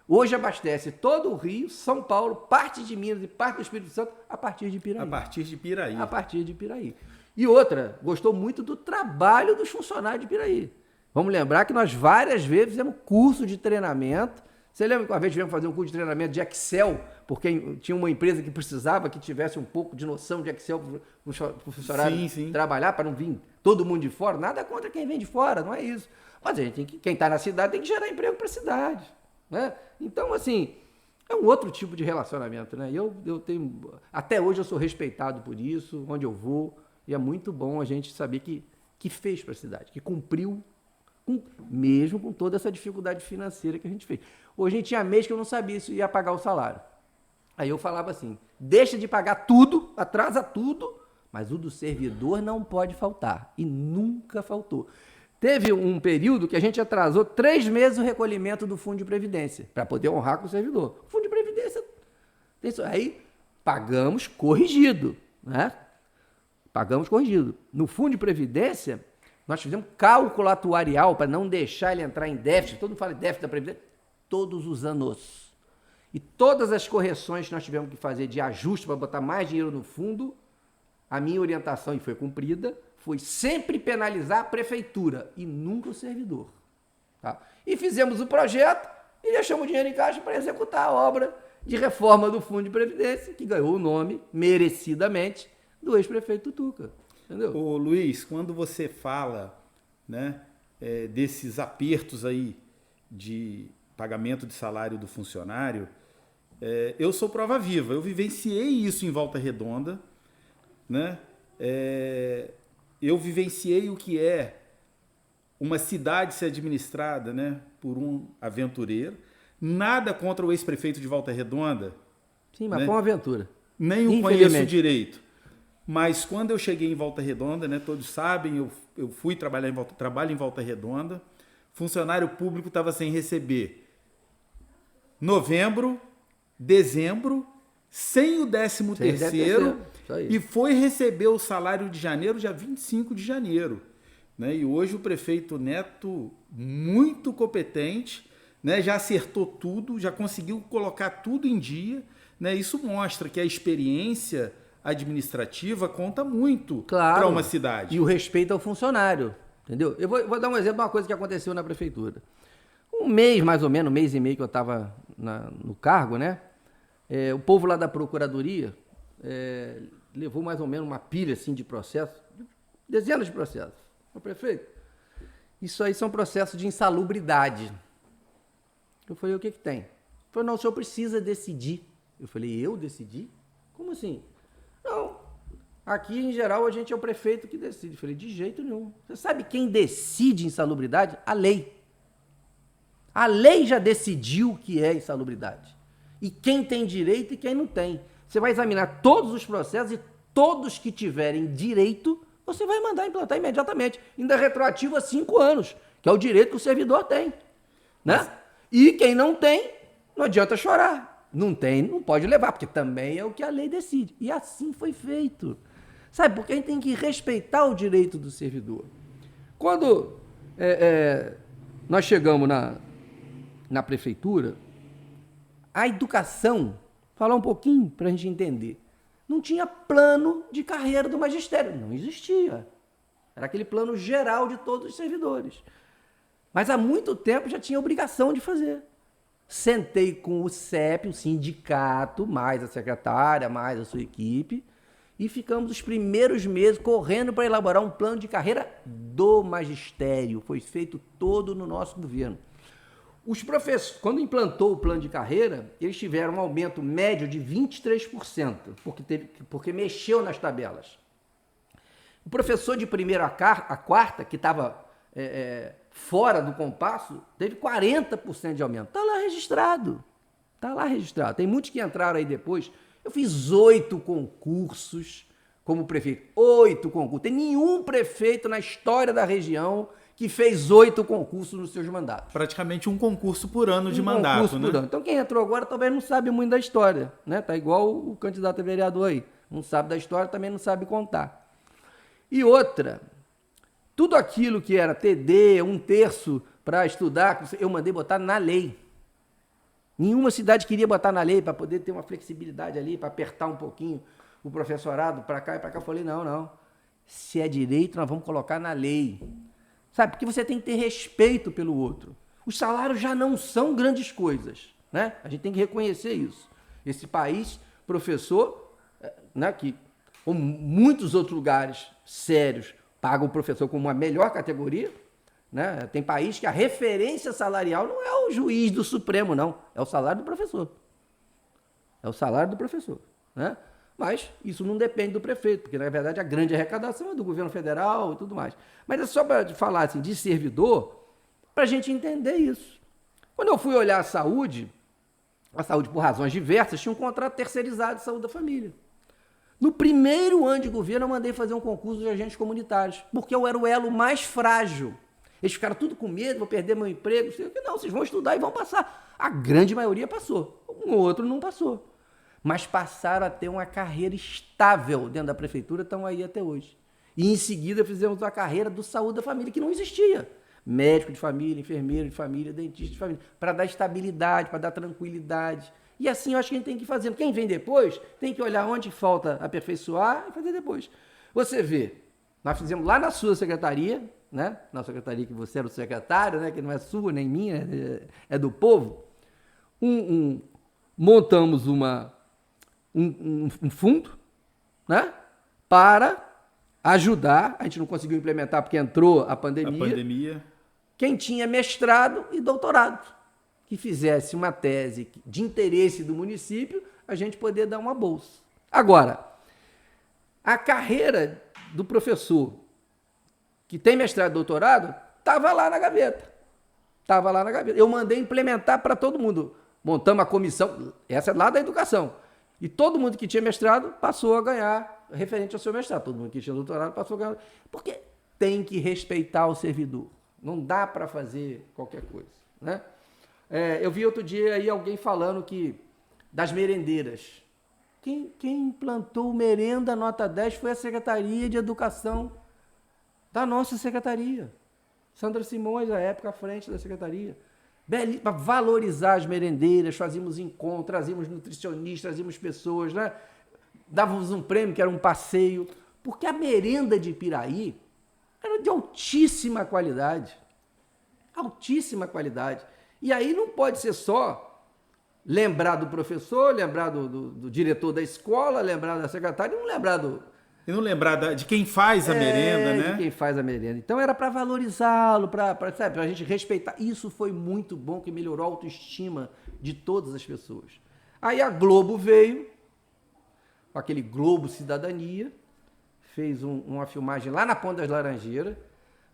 Hoje abastece todo o Rio, São Paulo, parte de Minas e parte do Espírito Santo a partir de Piraí. A partir de Piraí. A partir de Piraí. E outra, gostou muito do trabalho dos funcionários de Piraí. Vamos lembrar que nós várias vezes fizemos curso de treinamento. Você lembra que uma vez tivemos que fazer um curso de treinamento de Excel, porque tinha uma empresa que precisava que tivesse um pouco de noção de Excel para o funcionário trabalhar, para não vir todo mundo de fora? Nada contra quem vem de fora, não é isso. Mas a gente tem quem está na cidade tem que gerar emprego para a cidade. Né? Então, assim, é um outro tipo de relacionamento, né? Eu tenho, até hoje eu sou respeitado por isso, onde eu vou, e é muito bom a gente saber que fez para a cidade, que cumpriu, mesmo com toda essa dificuldade financeira que a gente fez. Hoje a gente tinha mês que eu não sabia se ia pagar o salário. Aí eu falava assim, deixa de pagar tudo, atrasa tudo, mas o do servidor não pode faltar, e nunca faltou. Teve um período que a gente atrasou 3 meses o recolhimento do Fundo de Previdência, para poder honrar com o servidor. O Fundo de Previdência, aí pagamos corrigido, né? Pagamos corrigido. No Fundo de Previdência, nós fizemos cálculo atuarial para não deixar ele entrar em déficit. Todo mundo fala em déficit da Previdência. Todos os anos. E todas as correções que nós tivemos que fazer de ajuste para botar mais dinheiro no fundo, a minha orientação, e foi cumprida, foi sempre penalizar a prefeitura e nunca o servidor. Tá? E fizemos o projeto e deixamos o dinheiro em caixa para executar a obra de reforma do Fundo de Previdência, que ganhou o nome, merecidamente, do ex-prefeito Tutuca. Entendeu? Ô, Luiz, quando você fala, né, desses apertos aí de pagamento de salário do funcionário, eu sou prova viva. Eu vivenciei isso em Volta Redonda, né? Eu vivenciei o que é uma cidade ser administrada, né, por um aventureiro. Nada contra o ex-prefeito de Volta Redonda. Sim, mas né? foi uma aventura. Nem o conheço direito. Mas quando eu cheguei em Volta Redonda, né, todos sabem, eu fui trabalho em Volta Redonda. funcionário público estava sem receber novembro, dezembro, sem o 13º, e foi receber o salário de janeiro, dia 25 de janeiro. Né? E hoje o prefeito Neto, muito competente, né? Já acertou tudo, já conseguiu colocar tudo em dia. Né? Isso mostra que a experiência administrativa conta muito para uma cidade. E o respeito ao funcionário, entendeu? Eu vou dar um exemplo de uma coisa que aconteceu na prefeitura. Um mês, mais ou menos, um mês e meio que eu estava no cargo, né? O povo lá da procuradoria levou mais ou menos uma pilha assim, de processos, dezenas de processos. O prefeito, isso aí são processos de insalubridade. Eu falei, o que tem? Ele falou, não, o senhor precisa decidir. Eu falei, eu decidi? Como assim? Não, aqui em geral a gente é o prefeito que decide. Eu falei, de jeito nenhum. Você sabe quem decide insalubridade? A lei. A lei já decidiu o que é insalubridade. E quem tem direito e quem não tem. Você vai examinar todos os processos e todos que tiverem direito, você vai mandar implantar imediatamente. Ainda retroativo a 5 anos, que é o direito que o servidor tem. Né? Mas... E quem não tem, não adianta chorar. Não tem, não pode levar, porque também é o que a lei decide. E assim foi feito. Sabe, porque a gente tem que respeitar o direito do servidor. Quando nós chegamos na prefeitura, a educação, falar um pouquinho para a gente entender, não tinha plano de carreira do magistério, não existia. Era aquele plano geral de todos os servidores. Mas há muito tempo já tinha obrigação de fazer. Sentei com o CEP, o sindicato, mais a secretária, mais a sua equipe, e ficamos os primeiros meses correndo para elaborar um plano de carreira do magistério. Foi feito todo no nosso governo. Os professores, quando implantou o plano de carreira, eles tiveram um aumento médio de 23%, porque mexeu nas tabelas. O professor de primeira a quarta, que estava fora do compasso, teve 40% de aumento. Está lá registrado. Está lá registrado. Tem muitos que entraram aí depois. Eu fiz 8 concursos como prefeito. 8 concursos. Tem nenhum prefeito na história da região que fez 8 concursos nos seus mandatos. Praticamente um concurso por ano de mandato, né? Por ano. Então quem entrou agora talvez não sabe muito da história, né? Tá igual o candidato a vereador aí. Não sabe da história, também não sabe contar. E outra, tudo aquilo que era TD, 1/3 para estudar, eu mandei botar na lei. Nenhuma cidade queria botar na lei para poder ter uma flexibilidade ali, para apertar um pouquinho o professorado para cá e para cá. Eu falei, não. Se é direito, nós vamos colocar na lei. Sabe, porque você tem que ter respeito pelo outro. Os salários já não são grandes coisas, né? A gente tem que reconhecer isso. Esse país, professor, né, que como muitos outros lugares sérios, pagam o professor como a melhor categoria, né? Tem país que a referência salarial não é o juiz do Supremo, não. É o salário do professor. É o salário do professor, né? Mas isso não depende do prefeito, porque, na verdade, a grande arrecadação é do governo federal e tudo mais. Mas é só para falar assim, de servidor, para a gente entender isso. Quando eu fui olhar a saúde por razões diversas, tinha um contrato terceirizado de saúde da família. No primeiro ano de governo, eu mandei fazer um concurso de agentes comunitários, porque eu era o elo mais frágil. Eles ficaram tudo com medo, vou perder meu emprego. Não, vocês vão estudar e vão passar. A grande maioria passou, um outro não passou. Mas passaram a ter uma carreira estável dentro da prefeitura, estão aí até hoje. E em seguida fizemos a carreira do saúde da família, que não existia. Médico de família, enfermeiro de família, dentista de família, para dar estabilidade, para dar tranquilidade. E assim eu acho que a gente tem que fazer. Quem vem depois tem que olhar onde falta aperfeiçoar e fazer depois. Você vê, nós fizemos lá na sua secretaria, né? Na secretaria que você era o secretário, né? Que não é sua nem minha, é do povo. Montamos um fundo, né, para ajudar, a gente não conseguiu implementar porque entrou a pandemia. Quem tinha mestrado e doutorado, que fizesse uma tese de interesse do município, a gente poder dar uma bolsa. Agora, a carreira do professor que tem mestrado e doutorado estava lá na gaveta. Eu mandei implementar para todo mundo. Montamos a comissão, essa é lá da educação. E todo mundo que tinha mestrado passou a ganhar referente ao seu mestrado. Todo mundo que tinha doutorado passou a ganhar. Porque tem que respeitar o servidor. Não dá para fazer qualquer coisa, né? Eu vi outro dia aí alguém falando que das merendeiras. Quem implantou merenda nota 10 foi a Secretaria de Educação da nossa secretaria. Sandra Simões, à época, à frente da secretaria. Para valorizar as merendeiras, fazíamos encontros, trazíamos nutricionistas, trazíamos pessoas, né? Dávamos um prêmio, que era um passeio, porque a merenda de Piraí era de altíssima qualidade. Altíssima qualidade. E aí não pode ser só lembrar do professor, lembrar do diretor da escola, lembrar da secretária e não lembrar E não lembrar de quem faz a merenda, né? De quem faz a merenda. Então era para valorizá-lo, para a gente respeitar. Isso foi muito bom, que melhorou a autoestima de todas as pessoas. Aí a Globo veio, com aquele Globo Cidadania, fez uma filmagem lá na Ponta das Laranjeiras,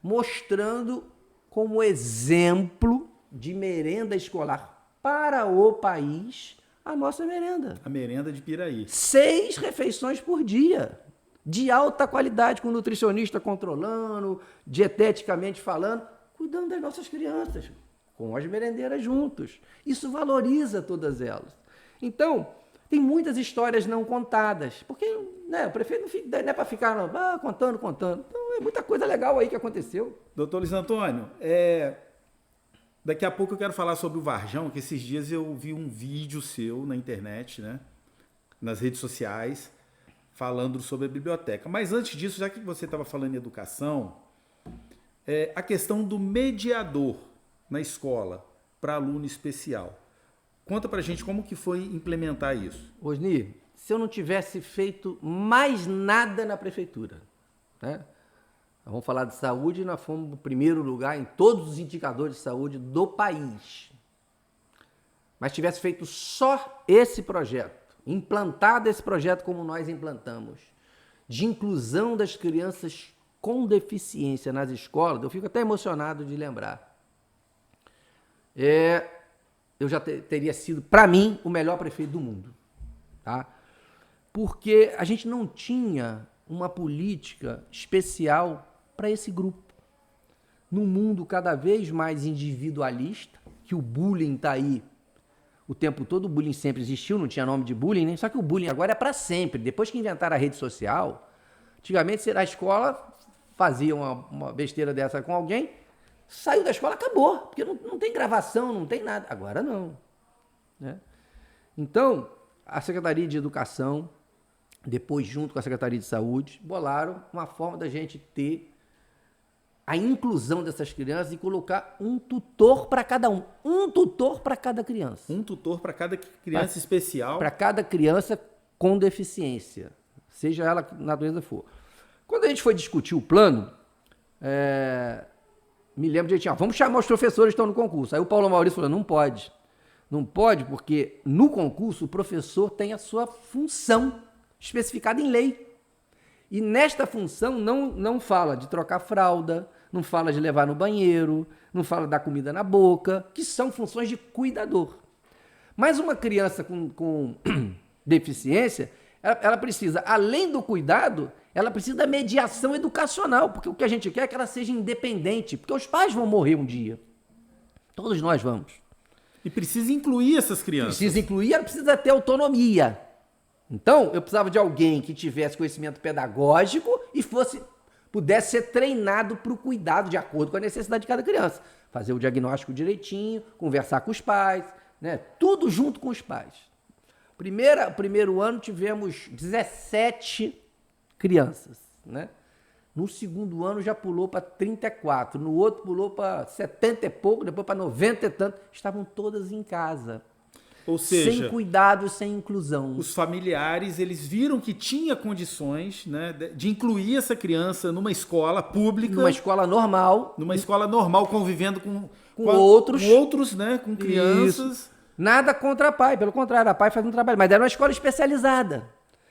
mostrando como exemplo de merenda escolar para o país a nossa merenda. A merenda de Piraí. 6 refeições por dia, de alta qualidade, com o nutricionista controlando, dieteticamente falando, cuidando das nossas crianças, com as merendeiras juntos. Isso valoriza todas elas. Então, tem muitas histórias não contadas, porque né, o prefeito não é para ficar contando. Então, é muita coisa legal aí que aconteceu. Doutor Luiz Antônio, daqui a pouco eu quero falar sobre o Varjão, que esses dias eu vi um vídeo seu na internet, né, nas redes sociais, falando sobre a biblioteca. Mas antes disso, já que você estava falando em educação, a questão do mediador na escola para aluno especial. Conta pra gente como que foi implementar isso. Osni, se eu não tivesse feito mais nada na prefeitura, né? Vamos falar de saúde, nós fomos no primeiro lugar em todos os indicadores de saúde do país. Mas tivesse feito só esse projeto, implantado esse projeto como nós implantamos, de inclusão das crianças com deficiência nas escolas, eu fico até emocionado de lembrar. Eu já teria sido, para mim, o melhor prefeito do mundo. Tá? Porque a gente não tinha uma política especial para esse grupo. Num mundo cada vez mais individualista, que o bullying está aí o tempo todo, o bullying sempre existiu, não tinha nome de bullying, né? Só que o bullying agora é para sempre. Depois que inventaram a rede social, antigamente a escola fazia uma besteira dessa com alguém, saiu da escola, acabou, porque não tem gravação, não tem nada. Agora não. Né? Então, a Secretaria de Educação, depois junto com a Secretaria de Saúde, bolaram uma forma da gente ter a inclusão dessas crianças e colocar um tutor para cada um. Um tutor para cada criança. Um tutor para cada criança especial. Para cada criança com deficiência, seja ela que natureza for. Quando a gente foi discutir o plano, me lembro direitinho, vamos chamar os professores que estão no concurso. Aí o Paulo Maurício falou, não pode. Não pode porque no concurso o professor tem a sua função especificada em lei. E nesta função não fala de trocar fralda, não fala de levar no banheiro, não fala de dar comida na boca, que são funções de cuidador. Mas uma criança com deficiência, ela precisa, além do cuidado, ela precisa da mediação educacional, porque o que a gente quer é que ela seja independente, porque os pais vão morrer um dia. Todos nós vamos. E precisa incluir essas crianças. Precisa incluir, ela precisa ter autonomia. Então, eu precisava de alguém que tivesse conhecimento pedagógico e pudesse ser treinado para o cuidado de acordo com a necessidade de cada criança. Fazer o diagnóstico direitinho, conversar com os pais, né? Tudo junto com os pais. Primeiro ano tivemos 17 crianças, né? No segundo ano já pulou para 34, no outro pulou para 70 e pouco, depois para 90 e tanto. Estavam todas em casa. Ou seja, sem cuidado, sem inclusão. Os familiares, eles viram que tinha condições, né, de incluir essa criança numa escola pública. Numa escola normal. Numa escola normal, convivendo com outros, né, com crianças. Isso. Nada contra a PAI, pelo contrário, a PAI faz um trabalho. Mas era uma escola especializada.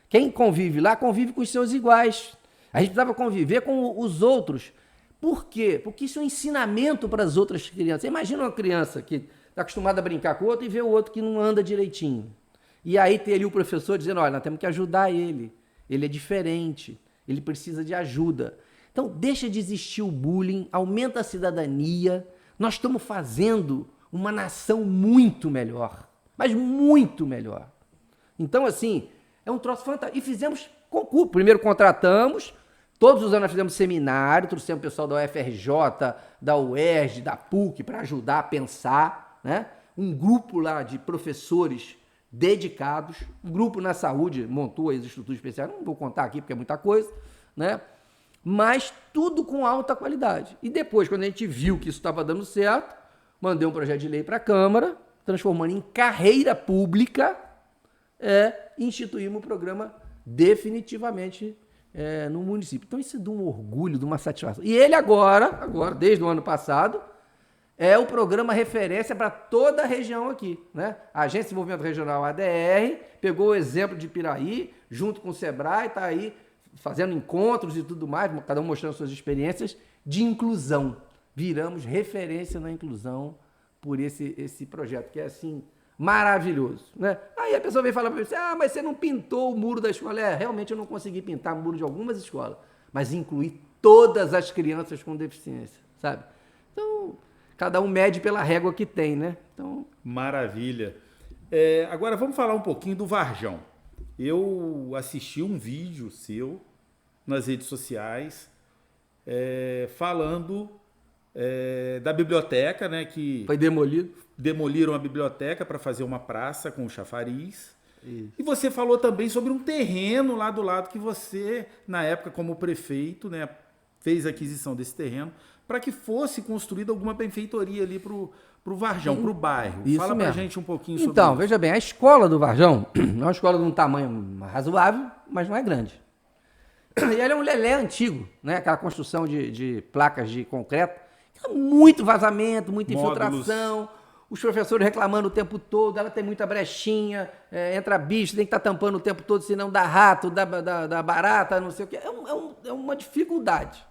Quem convive lá, convive com os seus iguais. A gente precisava conviver com os outros. Por quê? Porque isso é um ensinamento para as outras crianças. Você imagina uma criança que está acostumado a brincar com o outro e vê o outro que não anda direitinho. E aí tem ali o professor dizendo, olha, nós temos que ajudar ele. Ele é diferente, ele precisa de ajuda. Então, deixa de existir o bullying, aumenta a cidadania. Nós estamos fazendo uma nação muito melhor, mas muito melhor. Então, assim, é um troço fantástico. E fizemos concurso. Primeiro contratamos, todos os anos nós fizemos seminário, trouxemos o pessoal da UFRJ, da UERJ, da PUC, para ajudar a pensar, né? Um grupo lá de professores dedicados, um grupo na saúde montou as estruturas especiais, não vou contar aqui porque é muita coisa, né? Mas tudo com alta qualidade. E depois, quando a gente viu que isso estava dando certo, mandei um projeto de lei para a Câmara, transformando em carreira pública, instituímos o programa definitivamente no município. Então isso é de um orgulho, de uma satisfação. E ele agora, desde o ano passado, é o programa referência para toda a região aqui, né? A Agência de Desenvolvimento Regional ADR pegou o exemplo de Piraí, junto com o Sebrae, está aí fazendo encontros e tudo mais, cada um mostrando suas experiências de inclusão. Viramos referência na inclusão por esse projeto, que é assim, maravilhoso, né? Aí a pessoa vem falar para mim, mas você não pintou o muro da escola. Realmente eu não consegui pintar o muro de algumas escolas, mas incluir todas as crianças com deficiência, sabe? Então, cada um mede pela régua que tem, né? Então... Maravilha. Agora vamos falar um pouquinho do Varjão. Eu assisti um vídeo seu nas redes sociais falando da biblioteca, né? Que foi demolido. Demoliram a biblioteca para fazer uma praça com o chafariz. Isso. E você falou também sobre um terreno lá do lado que você, na época, como prefeito, né, fez a aquisição desse terreno para que fosse construída alguma benfeitoria ali para o Varjão, para o bairro. Isso Fala mesmo. pra gente um pouquinho sobre Então, isso. veja bem, a escola do Varjão é uma escola de um tamanho razoável, mas não é grande. E ela é um lelé antigo, né? Aquela construção de placas de concreto, muito vazamento, muita infiltração, os professores reclamando o tempo todo, ela tem muita brechinha, entra bicho, tem que estar tampando o tempo todo, senão dá rato, dá barata, não sei o quê. É uma dificuldade.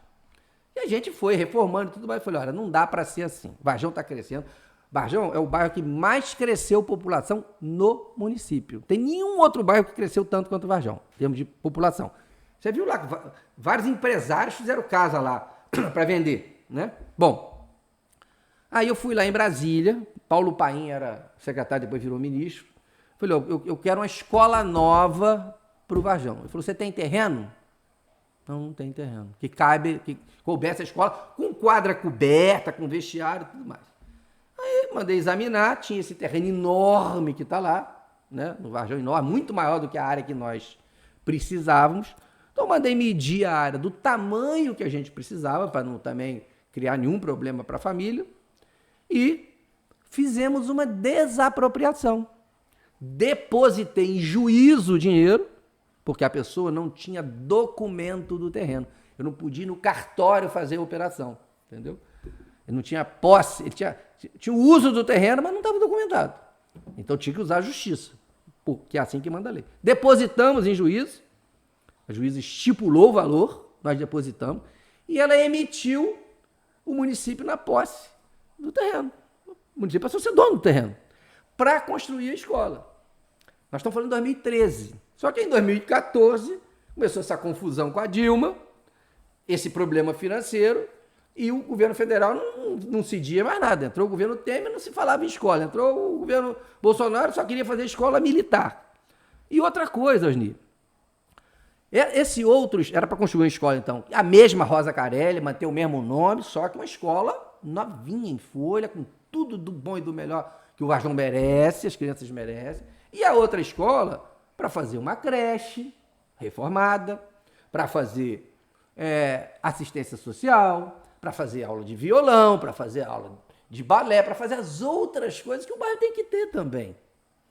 E a gente foi reformando e tudo mais. Eu falei, olha, não dá para ser assim. O Varjão está crescendo. Varjão é o bairro que mais cresceu população no município. Tem nenhum outro bairro que cresceu tanto quanto o Varjão, em termos de população. Você viu lá, vários empresários fizeram casa lá para vender, né? Bom, aí eu fui lá em Brasília, Paulo Paim era secretário, depois virou ministro. Falei, eu quero uma escola nova para o Varjão. Ele falou, você tem terreno? Não tem terreno. Que coubesse a escola com quadra coberta, com vestiário e tudo mais. Aí mandei examinar, tinha esse terreno enorme que está lá, né? No Varjão enorme, muito maior do que a área que nós precisávamos. Então mandei medir a área do tamanho que a gente precisava, para não também criar nenhum problema para a família. E fizemos uma desapropriação. Depositei em juízo o dinheiro, porque a pessoa não tinha documento do terreno. Eu não podia ir no cartório fazer a operação, entendeu? Ele não tinha posse, ele tinha o uso do terreno, mas não estava documentado. Então tinha que usar a justiça, porque é assim que manda a lei. Depositamos em juízo, a juíza estipulou o valor, nós depositamos, e ela emitiu o município na posse do terreno. O município passou a ser dono do terreno, para construir a escola. Nós estamos falando de 2013. Só que em 2014 começou essa confusão com a Dilma, esse problema financeiro, e o governo federal não cedia mais nada. Entrou o governo Temer, não se falava em escola. Entrou o governo Bolsonaro, só queria fazer escola militar. E outra coisa, Osni, esse outros, era para construir uma escola, então, a mesma Rosa Carelli, manter o mesmo nome, só que uma escola novinha, em folha, com tudo do bom e do melhor que o Varjão merece, as crianças merecem. E a outra escola, para fazer uma creche reformada, para fazer assistência social, para fazer aula de violão, para fazer aula de balé, para fazer as outras coisas que o bairro tem que ter também,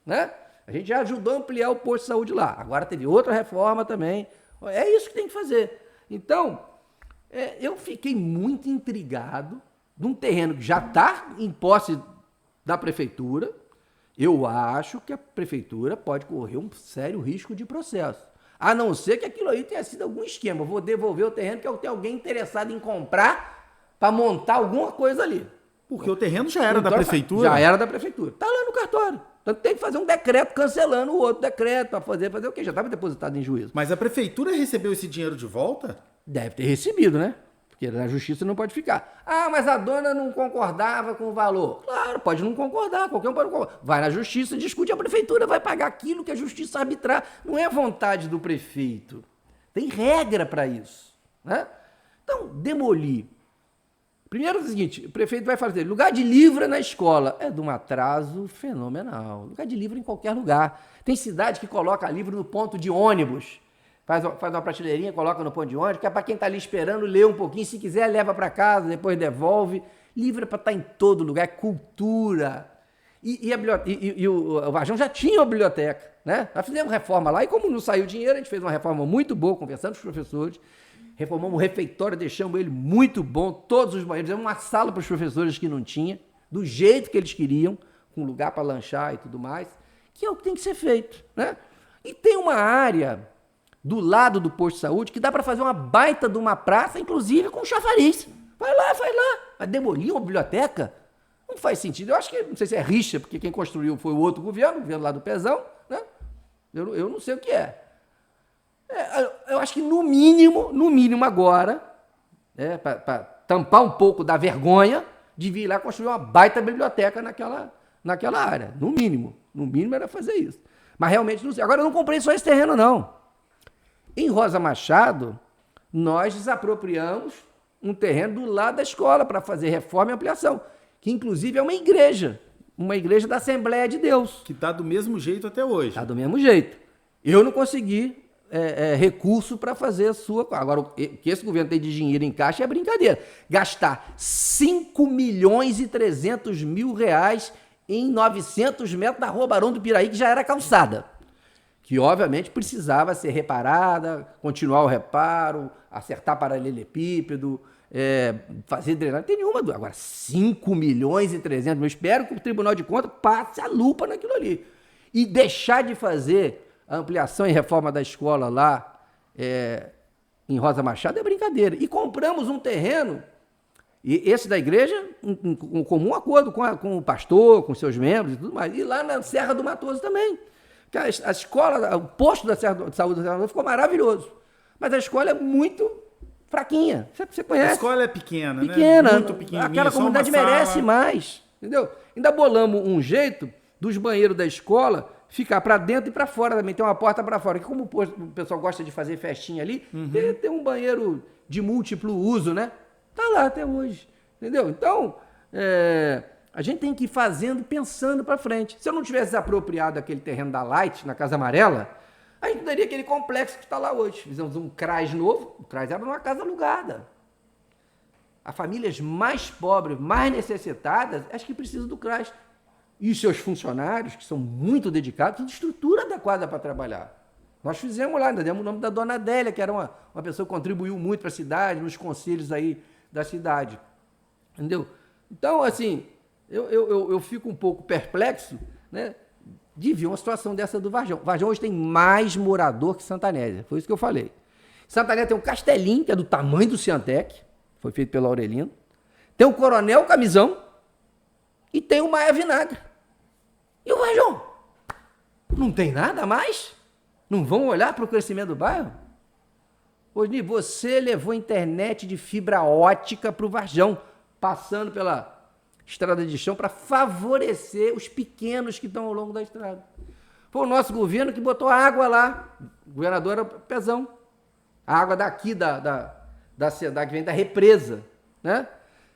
né? A gente já ajudou a ampliar o posto de saúde lá. Agora teve outra reforma também. É isso que tem que fazer. Então, eu fiquei muito intrigado de um terreno que já está em posse da prefeitura. Eu acho que a prefeitura pode correr um sério risco de processo. A não ser que aquilo aí tenha sido algum esquema. Eu vou devolver o terreno porque eu tenho alguém interessado em comprar para montar alguma coisa ali. Porque o terreno já era da prefeitura? Já era da prefeitura. Está lá no cartório. Então tem que fazer um decreto cancelando o outro decreto para fazer o quê? Já estava depositado em juízo. Mas a prefeitura recebeu esse dinheiro de volta? Deve ter recebido, né? Porque na justiça não pode ficar. Ah, mas a dona não concordava com o valor. Claro, pode não concordar, qualquer um pode concordar. Vai na justiça, discute, a prefeitura vai pagar aquilo que a justiça arbitrar. Não é vontade do prefeito. Tem regra para isso. Né? Então, demolir. Primeiro é o seguinte, o prefeito vai fazer lugar de livro na escola. É de um atraso fenomenal. Lugar de livro em qualquer lugar. Tem cidade que coloca livro no ponto de ônibus. Faz uma prateleirinha, coloca no ponto de ônibus, que é para quem está ali esperando ler um pouquinho. Se quiser, leva para casa, depois devolve. Livro é para estar em todo lugar, é cultura. E o Varjão já tinha uma biblioteca, né? Nós fizemos reforma lá e como não saiu dinheiro, a gente fez uma reforma muito boa, conversando com os professores, reformamos o refeitório, deixamos ele muito bom, todos os banheiros, fizemos uma sala para os professores que não tinha, do jeito que eles queriam, com lugar para lanchar e tudo mais, que é o que tem que ser feito, né? E tem uma área do lado do posto de saúde que dá para fazer uma baita de uma praça, inclusive com chafariz. Vai lá. Vai demolir uma biblioteca? Não faz sentido. Eu acho que, não sei se é rixa, porque quem construiu foi o outro governo, o governo lá do Pezão, né? Eu não sei o que é. Eu acho que no mínimo agora, para tampar um pouco da vergonha, devia ir lá construir uma baita biblioteca naquela área. No mínimo era fazer isso. Mas realmente não sei. Agora eu não comprei só esse terreno, não. Em Rosa Machado, nós desapropriamos um terreno do lado da escola para fazer reforma e ampliação, que inclusive é uma igreja da Assembleia de Deus. Que está do mesmo jeito até hoje. Está do mesmo jeito. Eu não consegui recurso para fazer a sua... Agora, o que esse governo tem de dinheiro em caixa é brincadeira. Gastar 5 milhões e 300 mil reais em 900 metros da Rua Barão do Piraí, que já era calçada, que obviamente precisava ser reparada, continuar o reparo, acertar paralelepípedo, fazer drenagem, não tem nenhuma dúvida. Agora, 5 milhões e 300 mil, espero que o Tribunal de Contas passe a lupa naquilo ali. E deixar de fazer a ampliação e reforma da escola lá em Rosa Machado é brincadeira. E compramos um terreno, e esse da igreja, em comum acordo com o pastor, com seus membros e tudo mais, e lá na Serra do Matoso também. A escola, o posto da Serra de Saúde da Serra do Matoso ficou maravilhoso, mas a escola é muito fraquinha. Você conhece? A escola é pequena, né? Muito pequenininha. Aquela comunidade merece mais, entendeu? Ainda bolamos um jeito dos banheiros da escola ficar para dentro e para fora também. Tem uma porta para fora, que como o pessoal gosta de fazer festinha ali, tem um banheiro de múltiplo uso, né? Tá lá até hoje, entendeu? Então, a gente tem que ir fazendo, pensando para frente. Se eu não tivesse apropriado aquele terreno da Light, na Casa Amarela, a gente daria aquele complexo que está lá hoje. Fizemos um CRAS novo, o CRAS era uma casa alugada. As famílias mais pobres, mais necessitadas, acho que precisam do CRAS. E os seus funcionários, que são muito dedicados, têm estrutura adequada para trabalhar. Nós fizemos lá, ainda demos o nome da dona Adélia, que era uma pessoa que contribuiu muito para a cidade, nos conselhos aí da cidade. Entendeu? Então, assim, eu fico um pouco perplexo, né, de ver uma situação dessa do Varjão. Varjão hoje tem mais morador que Santa Anésia, foi isso que eu falei. Santa Anésia tem um Castelinho, que é do tamanho do Ciantec, foi feito pelo Aurelino, tem o Coronel Camisão e tem o Maia Vinagre. E o Varjão? Não tem nada mais? Não vão olhar para o crescimento do bairro? Osni, você levou internet de fibra ótica para o Varjão, passando pela estrada de chão para favorecer os pequenos que estão ao longo da estrada. Foi o nosso governo que botou água lá, o governador era Pezão, a água daqui da cidade, que vem da represa, né?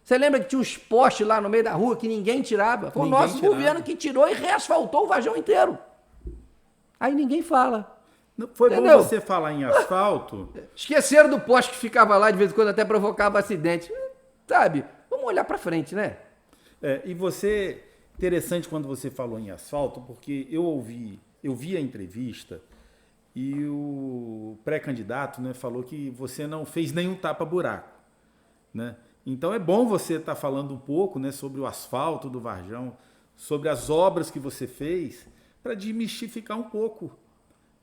Você lembra que tinha uns postes lá no meio da rua que ninguém tirava? Foi o nosso governo que tirou e reasfaltou o Varjão inteiro. Aí ninguém fala. Não, foi bom você falar em asfalto. Esqueceram do poste que ficava lá, de vez em quando até provocava acidente. Sabe? Vamos olhar para frente, né? E você, interessante quando você falou em asfalto, porque eu vi a entrevista e o pré-candidato, né, falou que você não fez nenhum tapa-buraco, né? Então é bom você estar falando um pouco, né, sobre o asfalto do Varjão, sobre as obras que você fez, para desmistificar um pouco,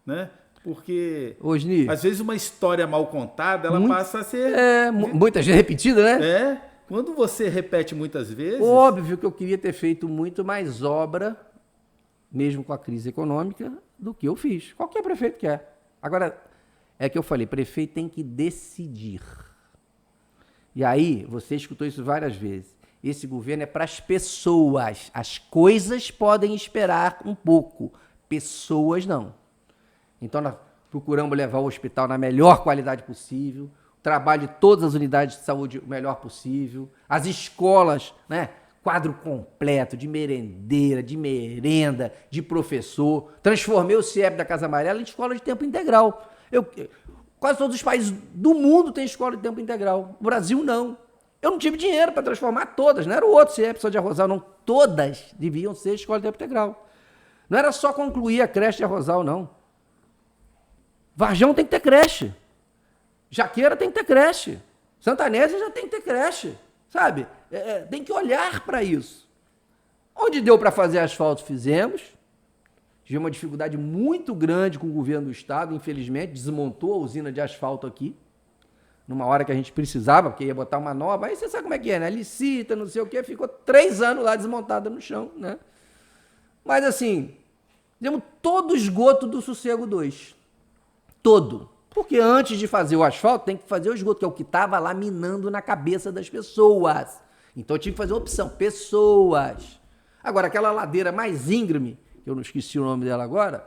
né? Porque Osni, às vezes uma história mal contada, ela passa a ser... muita gente repetida, né? Quando você repete muitas vezes... Óbvio que eu queria ter feito muito mais obra, mesmo com a crise econômica, do que eu fiz. Qualquer prefeito quer. Agora, é que eu falei, prefeito tem que decidir. E aí, você escutou isso várias vezes. Esse governo é para as pessoas. As coisas podem esperar um pouco. Pessoas não. Então, nós procuramos levar o hospital na melhor qualidade possível, o trabalho de todas as unidades de saúde o melhor possível, as escolas, né? Quadro completo de merendeira, de merenda, de professor. Transformei o CIEP da Casa Amarela em escola de tempo integral. Quase todos os países do mundo têm escola de tempo integral. O Brasil não. Eu não tive dinheiro para transformar todas, não era o outro CIEP só de Arrozal, não. Todas deviam ser escola de tempo integral. Não era só concluir a creche de Arrozal, não. Varjão tem que ter creche. Jaqueira tem que ter creche. Santanésia já tem que ter creche. Sabe? Tem que olhar para isso. Onde deu para fazer asfalto, fizemos. Tive uma dificuldade muito grande com o governo do estado, infelizmente, desmontou a usina de asfalto aqui, numa hora que a gente precisava, porque ia botar uma nova, aí você sabe como é que é, né? Licita, não sei o quê, ficou 3 anos lá desmontada no chão, né? Mas assim, temos todo o esgoto do Sossego 2. Todo. Porque antes de fazer o asfalto, tem que fazer o esgoto, que é o que estava lá minando na cabeça das pessoas. Então eu tive que fazer uma opção, pessoas. Agora, aquela ladeira mais íngreme, eu não esqueci o nome dela agora,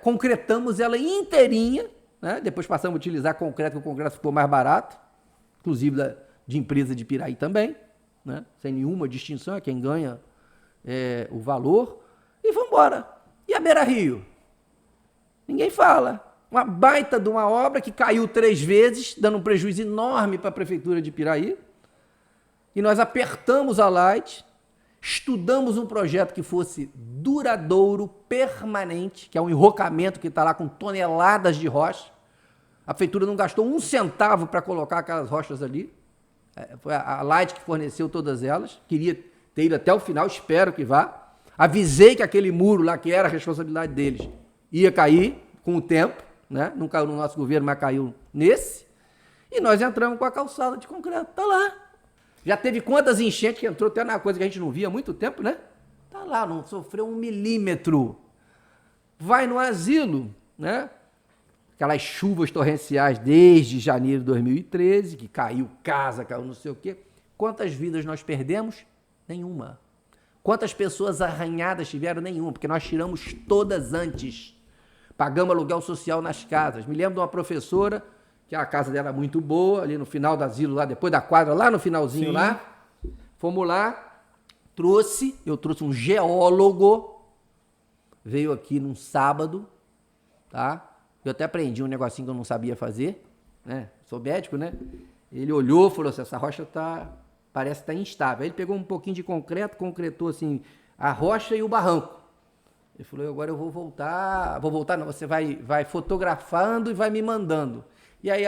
concretamos ela inteirinha, né? Depois passamos a utilizar concreto, que o concreto ficou mais barato, inclusive de empresa de Piraí também, né? Sem nenhuma distinção, é quem ganha o valor, e vamos embora. E a Beira Rio? Ninguém fala. Uma baita de uma obra que caiu 3 vezes, dando um prejuízo enorme para a prefeitura de Piraí, e nós apertamos a Light, estudamos um projeto que fosse duradouro, permanente, que é um enrocamento que está lá com toneladas de rocha. A prefeitura não gastou 1 centavo para colocar aquelas rochas ali. Foi a Light que forneceu todas elas. Queria ter ido até o final, espero que vá. Avisei que aquele muro lá, que era a responsabilidade deles, ia cair com o tempo, né? Não caiu no nosso governo, mas caiu nesse. E nós entramos com a calçada de concreto. Está lá. Já teve quantas enchentes que entrou até na coisa que a gente não via há muito tempo, né? Tá lá, não sofreu 1 milímetro. Vai no asilo, né? Aquelas chuvas torrenciais desde janeiro de 2013, que caiu casa, caiu não sei o quê. Quantas vidas nós perdemos? Nenhuma. Quantas pessoas arranhadas tiveram? Nenhuma, porque nós tiramos todas antes. Pagamos aluguel social nas casas. Me lembro de uma professora que a casa dela era muito boa, ali no final do asilo, lá depois da quadra, lá no finalzinho. Sim. Lá. Fomos lá, eu trouxe um geólogo, veio aqui num sábado, tá? Eu até aprendi um negocinho que eu não sabia fazer, né? Sou médico, né? Ele olhou e falou assim, essa rocha parece estar instável. Aí ele pegou um pouquinho de concreto, concretou assim, a rocha e o barranco. Ele falou, agora eu vou voltar não, você vai fotografando e vai me mandando. E aí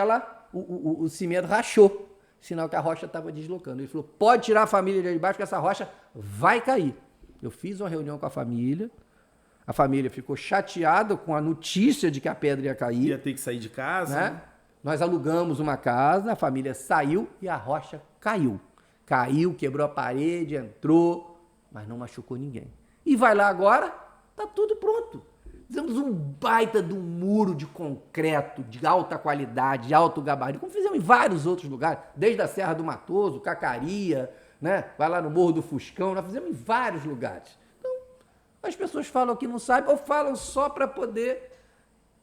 o cimento rachou, sinal que a rocha estava deslocando. Ele falou, pode tirar a família de baixo que essa rocha vai cair. Eu fiz uma reunião com a família ficou chateada com a notícia de que a pedra ia cair. Ia ter que sair de casa. Né? Nós alugamos uma casa, a família saiu e a rocha caiu. Caiu, quebrou a parede, entrou, mas não machucou ninguém. E vai lá agora, tá tudo pronto. Fizemos um baita de um muro de concreto, de alta qualidade, de alto gabarito, como fizemos em vários outros lugares, desde a Serra do Matoso, Cacaria, né? Vai lá no Morro do Fuscão, nós fizemos em vários lugares. Então, as pessoas falam que não sabem ou falam só para poder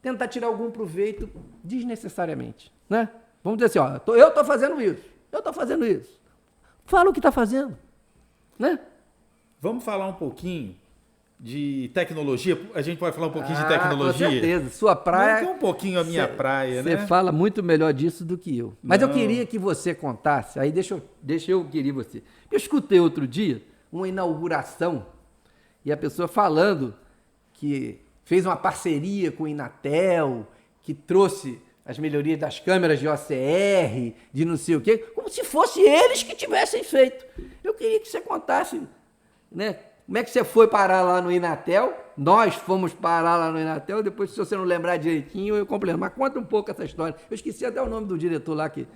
tentar tirar algum proveito desnecessariamente, né? Vamos dizer assim, ó, eu estou fazendo isso, Fala o que está fazendo, né? Vamos falar um pouquinho de tecnologia, a gente pode falar um pouquinho de tecnologia? Com certeza, sua praia... Não, é um pouquinho a minha praia, né? Você fala muito melhor disso do que eu. Mas eu queria que você contasse, aí deixa eu querer você. Eu escutei outro dia uma inauguração e a pessoa falando que fez uma parceria com o Inatel, que trouxe as melhorias das câmeras de OCR, de não sei o quê, como se fosse eles que tivessem feito. Eu queria que você contasse, né? Como é que você foi parar lá no Inatel? Nós fomos parar lá no Inatel, depois, se você não lembrar direitinho, eu complemento. Mas conta um pouco essa história. Eu esqueci até o nome do diretor lá que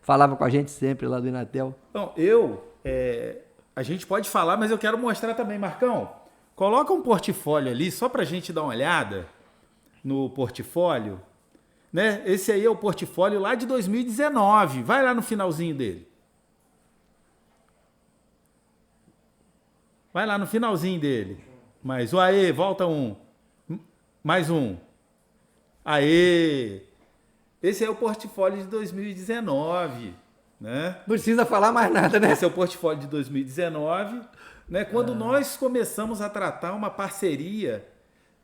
falava com a gente sempre lá do Inatel. Então, a gente pode falar, mas eu quero mostrar também, Marcão. Coloca um portfólio ali, só para a gente dar uma olhada no portfólio. né? Esse aí é o portfólio lá de 2019. Vai lá no finalzinho dele. Vai lá no finalzinho dele. Mais um. Aê, volta um. Mais um. Aê! Esse é o portfólio de 2019, né? Não precisa falar mais nada, né? Esse é o portfólio de 2019, né? Quando nós começamos a tratar uma parceria,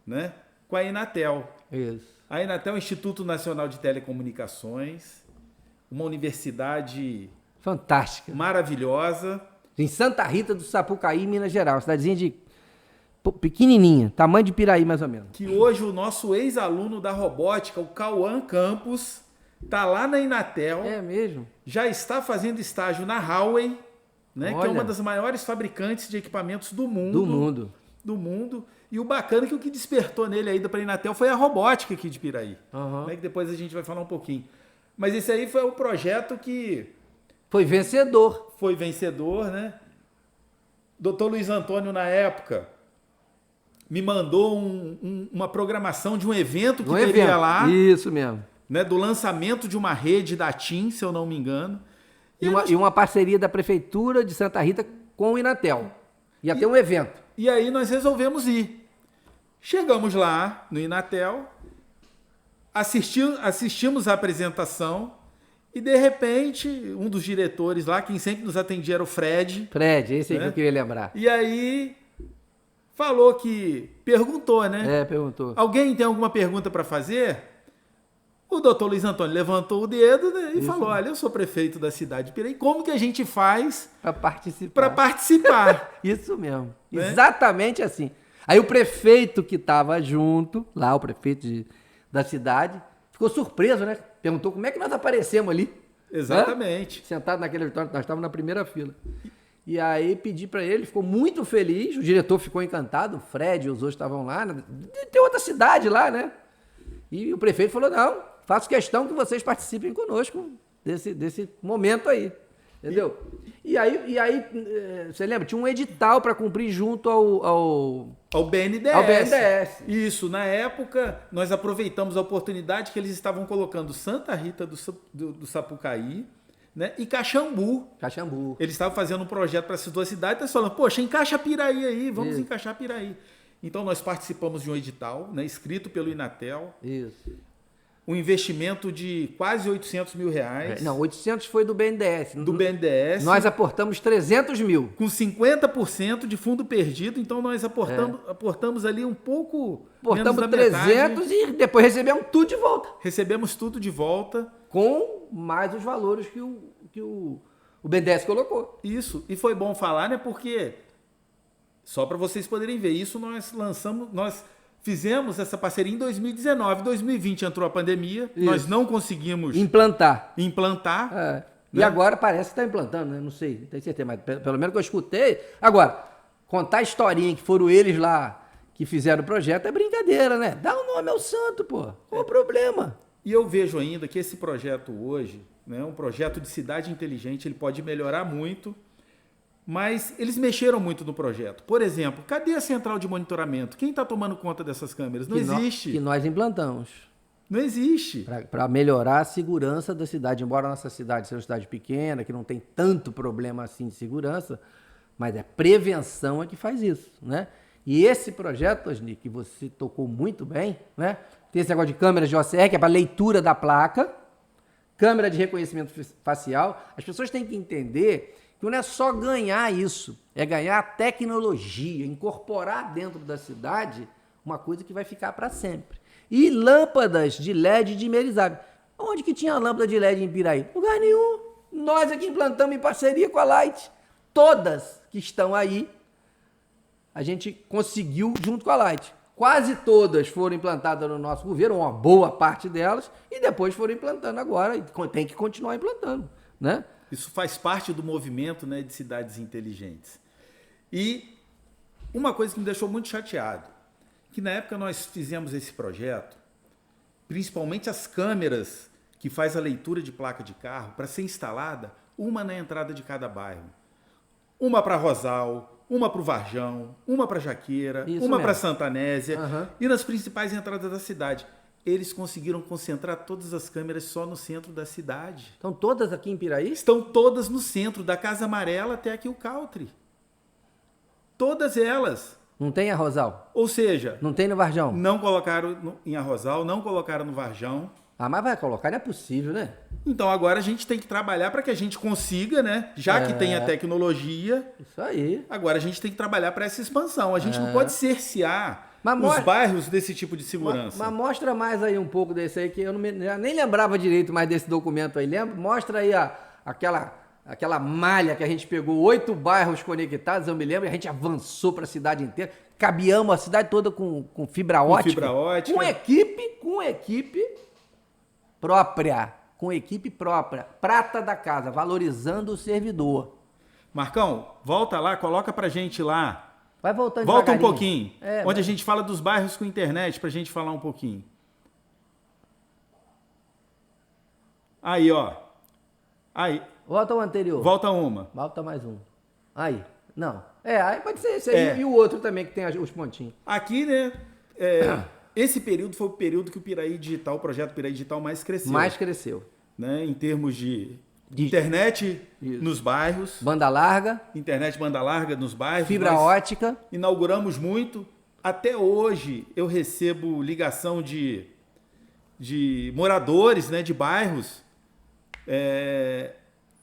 né, com a Inatel. Isso. A Inatel é o Instituto Nacional de Telecomunicações, uma universidade Fantástica. maravilhosa. Em Santa Rita do Sapucaí, Minas Gerais. Cidadezinha de pequenininha, tamanho de Piraí mais ou menos. Que hoje o nosso ex-aluno da robótica, o Cauã Campos, está lá na Inatel. É mesmo? Já está fazendo estágio na Huawei, né, que é Olha. uma das maiores fabricantes de equipamentos do mundo. Do mundo. E o bacana é que o que despertou nele ainda para a Inatel foi a robótica aqui de Piraí. Uhum. Né, que depois a gente vai falar um pouquinho. Mas esse aí foi o projeto que Foi vencedor. foi vencedor, né? Dr. Luiz Antônio, na época, me mandou uma programação de um evento que teria lá, Isso mesmo. né, do lançamento de uma rede da TIM, se eu não me engano. E uma parceria da Prefeitura de Santa Rita com o Inatel. Ia ter um evento. E aí nós resolvemos ir. Chegamos lá no Inatel, assistimos a apresentação e, de repente, um dos diretores lá, quem sempre nos atendia era o Fred. Fred, esse aí né? que eu queria lembrar. E aí falou que... Perguntou, né? Perguntou. Alguém tem alguma pergunta para fazer? O doutor Luiz Antônio levantou o dedo, né, e falou, olha, eu sou prefeito da cidade de Piraí, como que a gente faz Para participar. para participar? Isso mesmo. Né? Exatamente assim. Aí o prefeito que estava junto, lá o prefeito da cidade, ficou surpreso, né? Perguntou como é que nós aparecemos ali. Exatamente. Né? Sentado naquele auditório, nós estávamos na primeira fila. E aí pedi para ele, ficou muito feliz, o diretor ficou encantado, o Fred e os outros estavam lá, tem outra cidade lá, né? E o prefeito falou, não, faço questão que vocês participem conosco desse momento aí, entendeu? E aí, você lembra, tinha um edital para cumprir junto Ao BNDES. Ao BNDES. Isso, na época, nós aproveitamos a oportunidade que eles estavam colocando Santa Rita do Sapucaí, né, e Caxambu. Caxambu. Eles estavam fazendo um projeto para essas duas cidades, nós falamos, poxa, encaixa Piraí aí, vamos encaixar Piraí. Então nós participamos de um edital, né, escrito pelo Inatel, Isso. um investimento de quase 800 mil reais. Não, 800 foi do BNDES. Do BNDES. Nós aportamos 300 mil. Com 50% de fundo perdido, então nós aportamos ali um pouco Aportamos menos da metade. 300 e depois recebemos tudo de volta. Recebemos tudo de volta. Com mais os valores que o BNDES colocou. Isso, e foi bom falar, né, porque, só para vocês poderem ver, isso nós fizemos essa parceria em 2019, 2020 entrou a pandemia, Isso. nós não conseguimos Implantar. implantar. E agora parece que está implantando, né? Não sei, não tenho certeza, mas pelo menos que eu escutei. Agora, contar a historinha que foram eles lá que fizeram o projeto é brincadeira, né? Dá o nome ao santo, pô. Qual o problema? E eu vejo ainda que esse projeto hoje, né, um projeto de cidade inteligente, ele pode melhorar muito, mas eles mexeram muito no projeto. Por exemplo, cadê a central de monitoramento? Quem está tomando conta dessas câmeras? Não existe. Que nós implantamos. Não existe. Para melhorar a segurança da cidade. Embora a nossa cidade seja uma cidade pequena, que não tem tanto problema assim de segurança, mas é prevenção é que faz isso, né? E esse projeto, Osni, que você tocou muito bem, né? Tem esse negócio de câmeras de OCR, que é para leitura da placa, câmera de reconhecimento facial. As pessoas têm que entender que não é só ganhar isso, é ganhar tecnologia, incorporar dentro da cidade uma coisa que vai ficar para sempre. E lâmpadas de LED dimerizável. Onde que tinha lâmpada de LED em Piraí? Lugar nenhum. Nós aqui implantamos em parceria com a Light. Todas que estão aí, a gente conseguiu junto com a Light. Quase todas foram implantadas no nosso governo, uma boa parte delas, e depois foram implantando agora, e tem que continuar implantando, né? Isso faz parte do movimento, né, de cidades inteligentes. E uma coisa que me deixou muito chateado, que na época nós fizemos esse projeto, principalmente as câmeras que faz a leitura de placa de carro, para ser instalada, uma na entrada de cada bairro. Uma para Rosal, uma para o Varjão, uma para Jaqueira, Isso uma mesmo. para Santa Anésia, Uhum. e nas principais entradas da cidade. eles conseguiram concentrar todas as câmeras só no centro da cidade. Estão todas aqui em Piraí? Estão todas no centro, da Casa Amarela até aqui o Country. Todas elas. Não tem em Arrozal? Ou seja, Não tem no Varjão? não colocaram em Arrozal, não colocaram no Varjão. Ah, mas vai colocar, não é possível, né? Então agora a gente tem que trabalhar para que a gente consiga, né? Já que tem a tecnologia, Isso aí. agora a gente tem que trabalhar para essa expansão. A gente não pode cercear Mas os bairros desse tipo de segurança. Mas mostra mais aí um pouco desse aí, que eu já nem lembrava direito mais desse documento aí. Lembra? Mostra aí aquela malha que a gente pegou, 8 bairros conectados, eu me lembro, e a gente avançou para a cidade inteira. Cabeamos a cidade toda com fibra ótica. Fibra ótica. Com equipe própria. Com equipe própria. Prata da casa, valorizando o servidor. Marcão, volta lá, coloca pra gente lá. Vai voltando Volta um devagarinho. pouquinho. Onde a gente fala dos bairros com internet, pra gente falar um pouquinho. Aí, ó. Aí. Volta o anterior. Volta uma. Volta mais um. Aí. Não. Aí pode ser esse aí e o outro também que tem os pontinhos. Aqui, né? Esse período foi o período que o Piraí Digital, o projeto Piraí Digital mais cresceu. Mais cresceu. Né? Em termos de internet nos bairros. Banda larga. Internet banda larga nos bairros. Fibra ótica. Inauguramos muito. Até hoje eu recebo ligação de moradores, né, de bairros,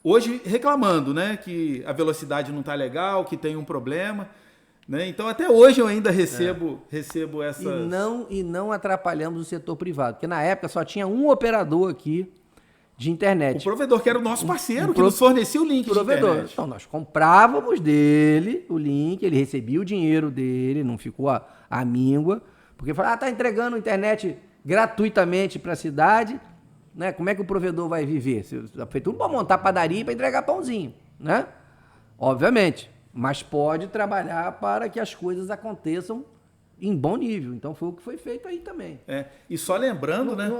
hoje reclamando, né, que a velocidade não está legal, que tem um problema. Né? Então até hoje eu ainda recebo essas... E não atrapalhamos o setor privado, porque na época só tinha um operador aqui de internet. O provedor, que era o nosso parceiro, que nos fornecia o link de internet. Então nós comprávamos dele o link, ele recebia o dinheiro dele, não ficou a míngua, porque falava, tá entregando internet gratuitamente para a cidade, né? Como é que o provedor vai viver? Foi tudo para montar padaria para entregar pãozinho, né? Obviamente. Mas pode trabalhar para que as coisas aconteçam em bom nível. Então foi o que foi feito aí também. E só lembrando, né,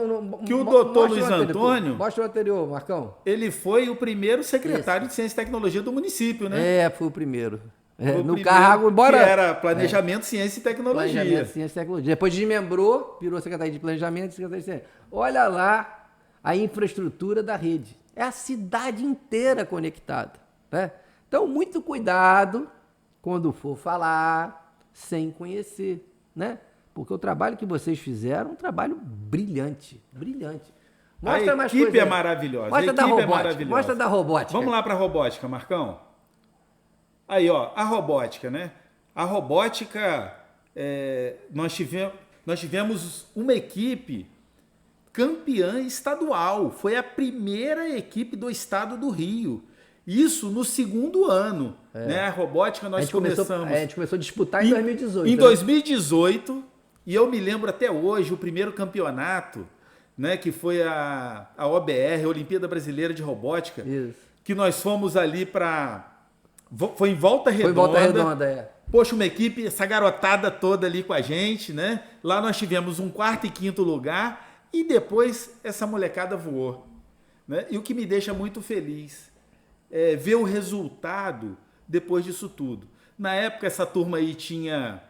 que o doutor Luiz Antônio... Mostra o anterior, Marcão. Ele foi o primeiro secretário de Ciência e Tecnologia do município, né? Foi o primeiro. Foi o no primeiro, cargo, embora... Que era Planejamento, Ciência e Tecnologia. Planejamento, Ciência e Tecnologia. Depois desmembrou, virou secretário de Planejamento e secretário de Ciência. Olha lá a infraestrutura da rede. É a cidade inteira conectada, né? Então, muito cuidado quando for falar sem conhecer, né? Porque o trabalho que vocês fizeram é um trabalho brilhante, brilhante. Mostra mais coisas. A equipe é maravilhosa. Mostra da robótica. Mostra da robótica. Vamos lá para a robótica, Marcão. Aí, ó, a robótica, né? A robótica, nós tivemos uma equipe campeã estadual. Foi a primeira equipe do estado do Rio. Isso no segundo ano, né? A robótica nós começamos... A gente começou a disputar em 2018. Em 2018, e eu me lembro até hoje, o primeiro campeonato, né? Que foi a OBR, a Olimpíada Brasileira de Robótica. Isso. Que nós fomos ali para... Foi em Volta Redonda. Foi em Volta Redonda, Poxa, uma equipe, essa garotada toda ali com a gente, né? Lá nós tivemos um 4º e 5º lugar e depois essa molecada voou, né? E o que me deixa muito feliz ver o resultado depois disso tudo. Na época, essa turma aí tinha,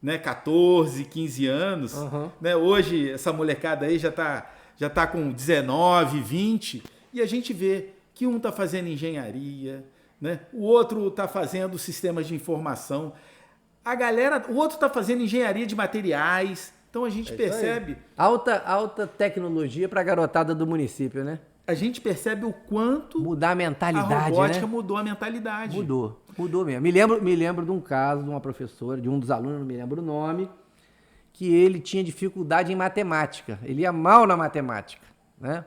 né, 14, 15 anos. Né? Hoje, essa molecada aí já tá com 19, 20. E a gente vê que um está fazendo engenharia, né? O outro está fazendo sistemas de informação. O outro está fazendo engenharia de materiais. Então, a gente percebe... Alta tecnologia para a garotada do município, né? A gente percebe o quanto mudar a mentalidade, a robótica, né? Mudou a mentalidade. Mudou mesmo. Me lembro de um caso de uma professora, de um dos alunos, não me lembro o nome, que ele tinha dificuldade em matemática. Ele ia mal na matemática, né?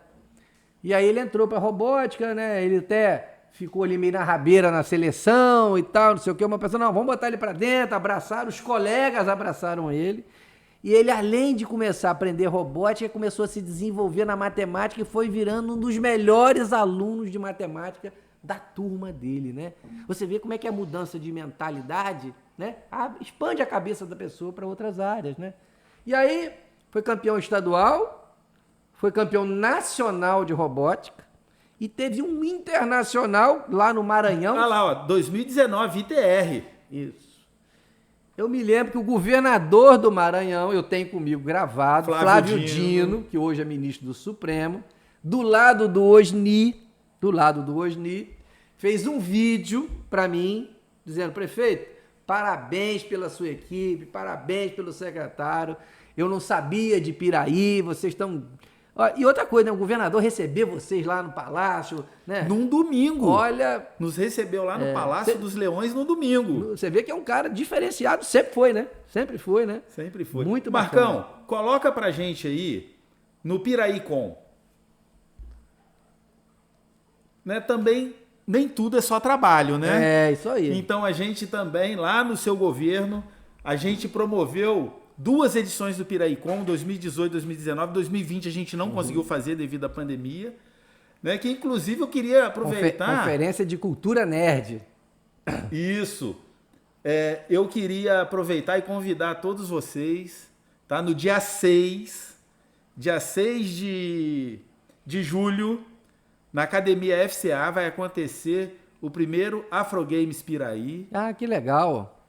E aí ele entrou para robótica, né? Ele até ficou ali meio na rabeira na seleção e tal, não sei o que. Uma pessoa, não, vamos botar ele para dentro, abraçaram, os colegas abraçaram ele. E ele, além de começar a aprender robótica, começou a se desenvolver na matemática e foi virando um dos melhores alunos de matemática da turma dele, né? Você vê como é que é a mudança de mentalidade, né? Expande a cabeça da pessoa para outras áreas, né? E aí, foi campeão estadual, foi campeão nacional de robótica e teve um internacional lá no Maranhão. Ah lá, ó, 2019, ITR. Isso. Eu me lembro que o governador do Maranhão, eu tenho comigo gravado, Flávio Dino, que hoje é ministro do Supremo, do lado do Osni, fez um vídeo para mim, dizendo, prefeito, parabéns pela sua equipe, parabéns pelo secretário, eu não sabia de Piraí, vocês estão... E outra coisa, né? O governador recebeu vocês lá no Palácio, né? Num domingo. Olha... Nos recebeu lá no Palácio dos Leões no domingo. Você vê que é um cara diferenciado, sempre foi, né? Sempre foi. Muito bacana. Marcão, coloca pra gente aí no Piraí.com. Né? Também, nem tudo é só trabalho, né? É, isso aí. Então a gente também, lá no seu governo, a gente promoveu 2 edições do Piraí.com, 2018, 2019, 2020 a gente não conseguiu fazer devido à pandemia, né? Que inclusive eu queria aproveitar... Conferência de Cultura Nerd. Isso. Eu queria aproveitar e convidar todos vocês, tá? No dia 6 de julho, na Academia FCA vai acontecer o primeiro Afro Games Piraí. Ah, que legal.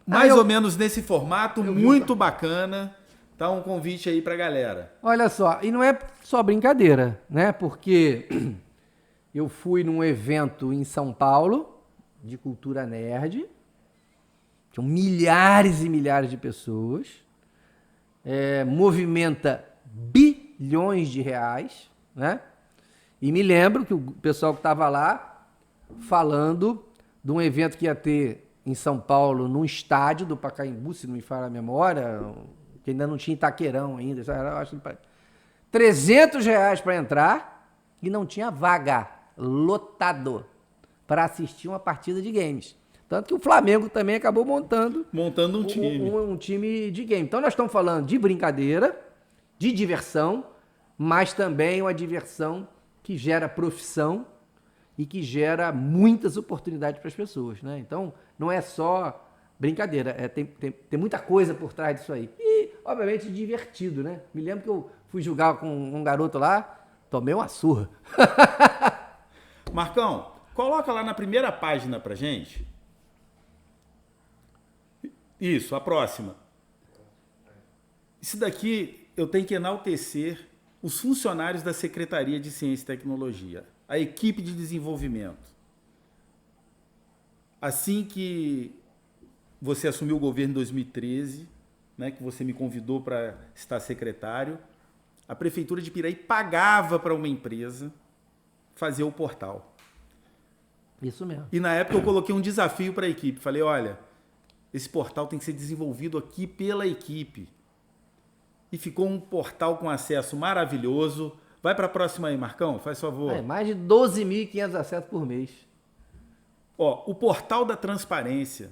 Mais ou menos nesse formato, muito bacana. Tá um convite aí pra galera. Olha só, e não é só brincadeira, né? Porque eu fui num evento em São Paulo, de cultura nerd, tinham milhares e milhares de pessoas, movimenta bilhões de reais, né? E me lembro que o pessoal que estava lá falando de um evento que ia ter em São Paulo, num estádio do Pacaembu, se não me falha a memória, que ainda não tinha Itaquerão ainda, eu acho que R$300 para entrar e não tinha vaga, lotado, para assistir uma partida de games. Tanto que o Flamengo também acabou montando um time. Um time de game. Então nós estamos falando de brincadeira, de diversão, mas também uma diversão que gera profissão e que gera muitas oportunidades para as pessoas, né? Então, não é só brincadeira, tem muita coisa por trás disso aí. E, obviamente, divertido, né? Me lembro que eu fui jogar com um garoto lá, tomei uma surra. Marcão, coloca lá na primeira página pra gente. Isso, a próxima. Isso daqui eu tenho que enaltecer os funcionários da Secretaria de Ciência e Tecnologia, a equipe de desenvolvimento. Assim que você assumiu o governo em 2013, né, que você me convidou para estar secretário, a Prefeitura de Piraí pagava para uma empresa fazer o portal. Isso mesmo. E na época eu coloquei um desafio para a equipe. Falei, olha, esse portal tem que ser desenvolvido aqui pela equipe. E ficou um portal com acesso maravilhoso. Vai para a próxima aí, Marcão, faz favor. Mais de 12.500 acessos por mês. Ó, o portal da transparência.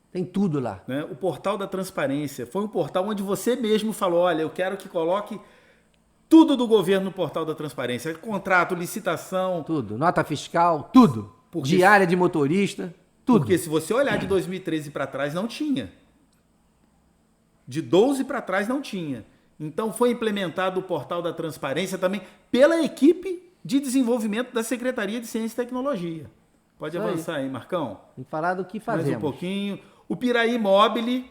Tem tudo lá. Né? O portal da transparência foi um portal onde você mesmo falou, olha, eu quero que coloque tudo do governo no portal da transparência. Contrato, licitação. Tudo. Nota fiscal, tudo. Diária de motorista, tudo. Porque se você olhar de 2013 para trás, não tinha. De 12 para trás não tinha. Então foi implementado o portal da transparência também pela equipe de desenvolvimento da Secretaria de Ciência e Tecnologia. Pode Isso avançar aí, Marcão. Vamos falar do que fazemos. Mais um pouquinho. O Piraí Mobile.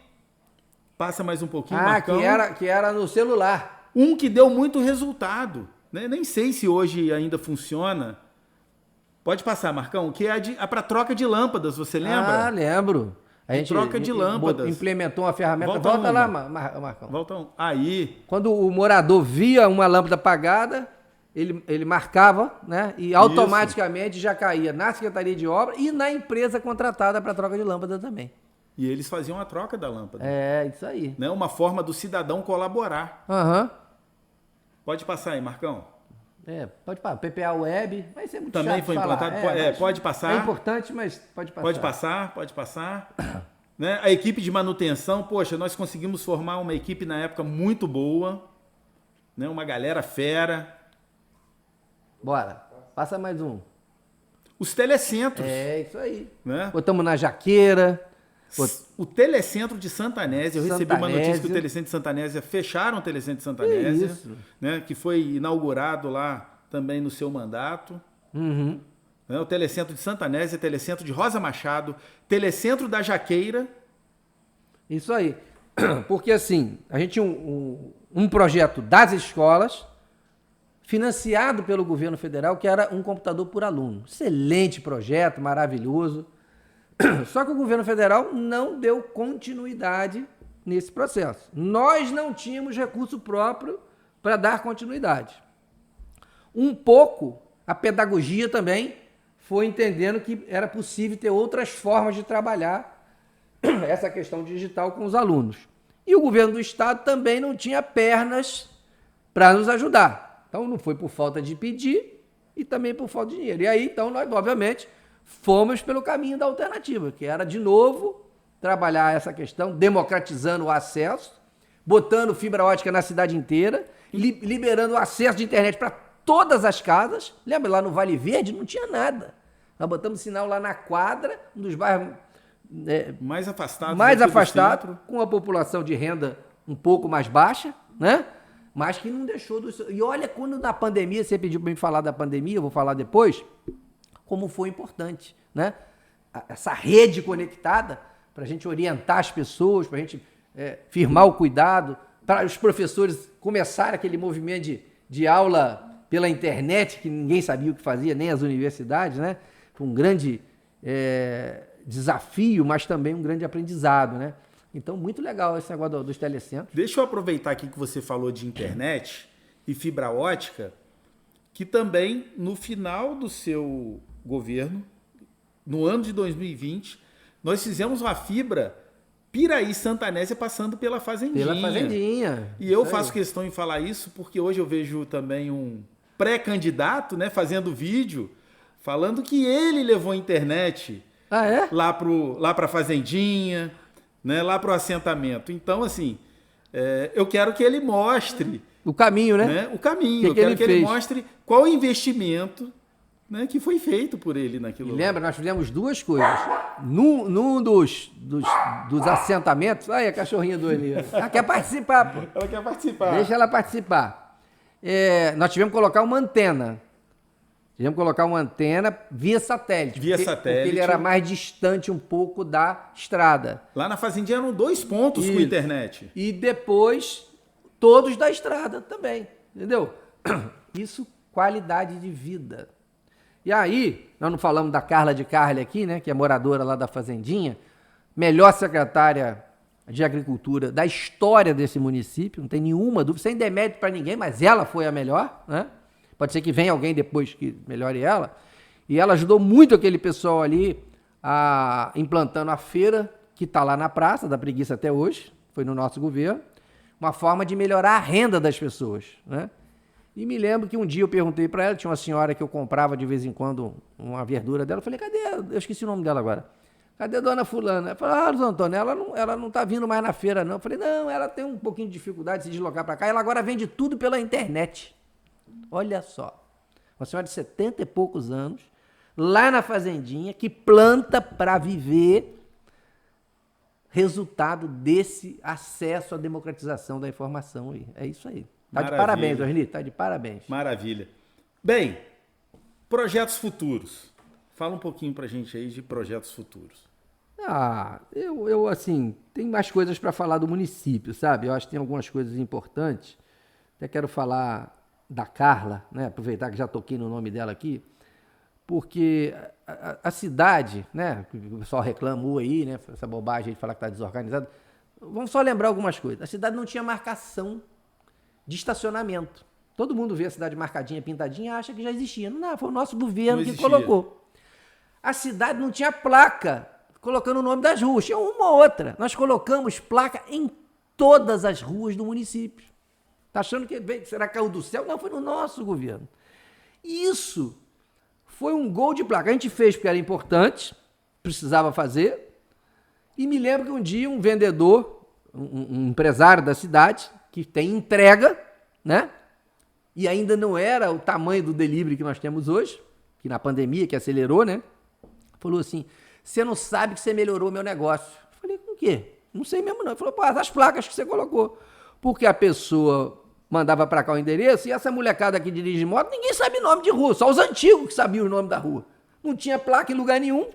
Passa mais um pouquinho, Marcão. Que era no celular. Um que deu muito resultado. Né? Nem sei se hoje ainda funciona. Pode passar, Marcão. Que é para troca de lâmpadas, você lembra? Ah, lembro. A gente troca de lâmpadas. Implementou uma ferramenta. Volta lá, Marcão. Volta aí. Quando o morador via uma lâmpada apagada, ele marcava, né? E automaticamente já caía na Secretaria de Obra e na empresa contratada para troca de lâmpada também. E eles faziam a troca da lâmpada. É, isso aí. Né? Uma forma do cidadão colaborar. Aham. Pode passar aí, Marcão. Pode passar. PPA Web, vai ser muito também chato foi implantado. Pode passar. É importante, mas pode passar. Pode passar. Né? A equipe de manutenção, poxa, nós conseguimos formar uma equipe na época muito boa. Né? Uma galera fera. Bora. Passa mais um. Os telecentros. É, isso aí. Né? Botamos na Jaqueira. O Telecentro de Santanésia, eu recebi uma notícia que o Telecentro de Santanésia fecharam o Telecentro de Santanésia, né, que foi inaugurado lá também no seu mandato. Uhum. Né, o Telecentro de Santanésia, Telecentro de Rosa Machado, Telecentro da Jaqueira, Isso aí. Porque assim, a gente tinha um projeto das escolas, financiado pelo governo federal, que era um computador por aluno. Excelente projeto, maravilhoso. Só que o governo federal não deu continuidade nesse processo. Nós não tínhamos recurso próprio para dar continuidade. Um pouco, a pedagogia também foi entendendo que era possível ter outras formas de trabalhar essa questão digital com os alunos. E o governo do estado também não tinha pernas para nos ajudar. Então, não foi por falta de pedir e também por falta de dinheiro. E aí, então, nós, obviamente, fomos pelo caminho da alternativa, que era, de novo, trabalhar essa questão, democratizando o acesso, botando fibra ótica na cidade inteira, liberando o acesso de internet para todas as casas. Lembra, lá no Vale Verde não tinha nada. Nós botamos sinal lá na quadra, um dos bairros mais afastado, com a população de renda um pouco mais baixa, né? Mas que não deixou do... E olha, quando na pandemia, você pediu para mim falar da pandemia, eu vou falar depois, como foi importante, né? Essa rede conectada, para a gente orientar as pessoas, para a gente firmar o cuidado, para os professores começarem aquele movimento de aula pela internet, que ninguém sabia o que fazia, nem as universidades, né? Foi um grande desafio, mas também um grande aprendizado, né? Então, muito legal esse negócio dos telecentros. Deixa eu aproveitar aqui que você falou de internet e fibra ótica, que também, no final do seu governo, no ano de 2020, nós fizemos uma fibra Piraí-Santanésia passando pela Fazendinha. Pela Fazendinha. E eu faço questão em falar isso porque hoje eu vejo também um pré-candidato, né, fazendo vídeo, falando que ele levou a internet lá para a Fazendinha, né, lá para o assentamento. Então, assim, eu quero que ele mostre o caminho, né? O caminho. Eu quero que ele mostre qual o investimento, né, que foi feito por ele naquilo. Lembra, nós fizemos duas coisas. Num dos assentamentos... Olha a cachorrinha do Eli. Ela quer participar, pô. Ela quer participar. Deixa ela participar. Nós tivemos que colocar uma antena. Tivemos que colocar uma antena via satélite. Porque ele era mais distante um pouco da estrada. Lá na Fazendinha eram 2 pontos com internet. E depois, todos da estrada também. Entendeu? Isso, qualidade de vida. E aí, nós não falamos da Carla de Carli aqui, né? Que é moradora lá da Fazendinha. Melhor secretária de Agricultura da história desse município. Não tem nenhuma dúvida. Sem demérito para ninguém, mas ela foi a melhor, né? Pode ser que venha alguém depois que melhore ela. E ela ajudou muito aquele pessoal ali implantando a feira, que está lá na Praça da Preguiça até hoje, foi no nosso governo, uma forma de melhorar a renda das pessoas, né? E me lembro que um dia eu perguntei para ela, tinha uma senhora que eu comprava de vez em quando uma verdura dela, eu falei, cadê? Eu esqueci o nome dela agora. Cadê a dona fulana? Ela falou, Luiz Antônio, ela não está vindo mais na feira, não. Eu falei, não, ela tem um pouquinho de dificuldade de se deslocar para cá, ela agora vende tudo pela internet. Olha só, uma senhora de 70 e poucos anos, lá na Fazendinha, que planta para viver, resultado desse acesso à democratização da informação aí. É isso aí. Tá de parabéns, Orly, tá de parabéns. Maravilha. Bem, projetos futuros. Fala um pouquinho pra gente aí de projetos futuros. Eu assim, tem mais coisas para falar do município, sabe? Eu acho que tem algumas coisas importantes. Até quero falar da Carla, né? Aproveitar que já toquei no nome dela aqui, porque a cidade, né? O pessoal reclamou aí, né? Essa bobagem de falar que está desorganizado. Vamos só lembrar algumas coisas. A cidade não tinha marcação de estacionamento. Todo mundo vê a cidade marcadinha, pintadinha, acha que já existia. Não, foi o nosso governo que colocou. A cidade não tinha placa colocando o nome das ruas, tinha uma ou outra. Nós colocamos placa em todas as ruas do município. Tá achando que será que caiu do céu? Não, foi no nosso governo. Isso foi um gol de placa. A gente fez porque era importante, precisava fazer. E me lembro que um dia um vendedor, um empresário da cidade, que tem entrega, né? E ainda não era o tamanho do delivery que nós temos hoje, que na pandemia, que acelerou, né? Falou assim, você não sabe que você melhorou meu negócio. Eu falei, com o quê? Não sei mesmo não. Ele falou, as placas que você colocou. Porque a pessoa mandava para cá o endereço e essa molecada que dirige moto, ninguém sabe nome de rua, só os antigos que sabiam o nome da rua. Não tinha placa em lugar nenhum.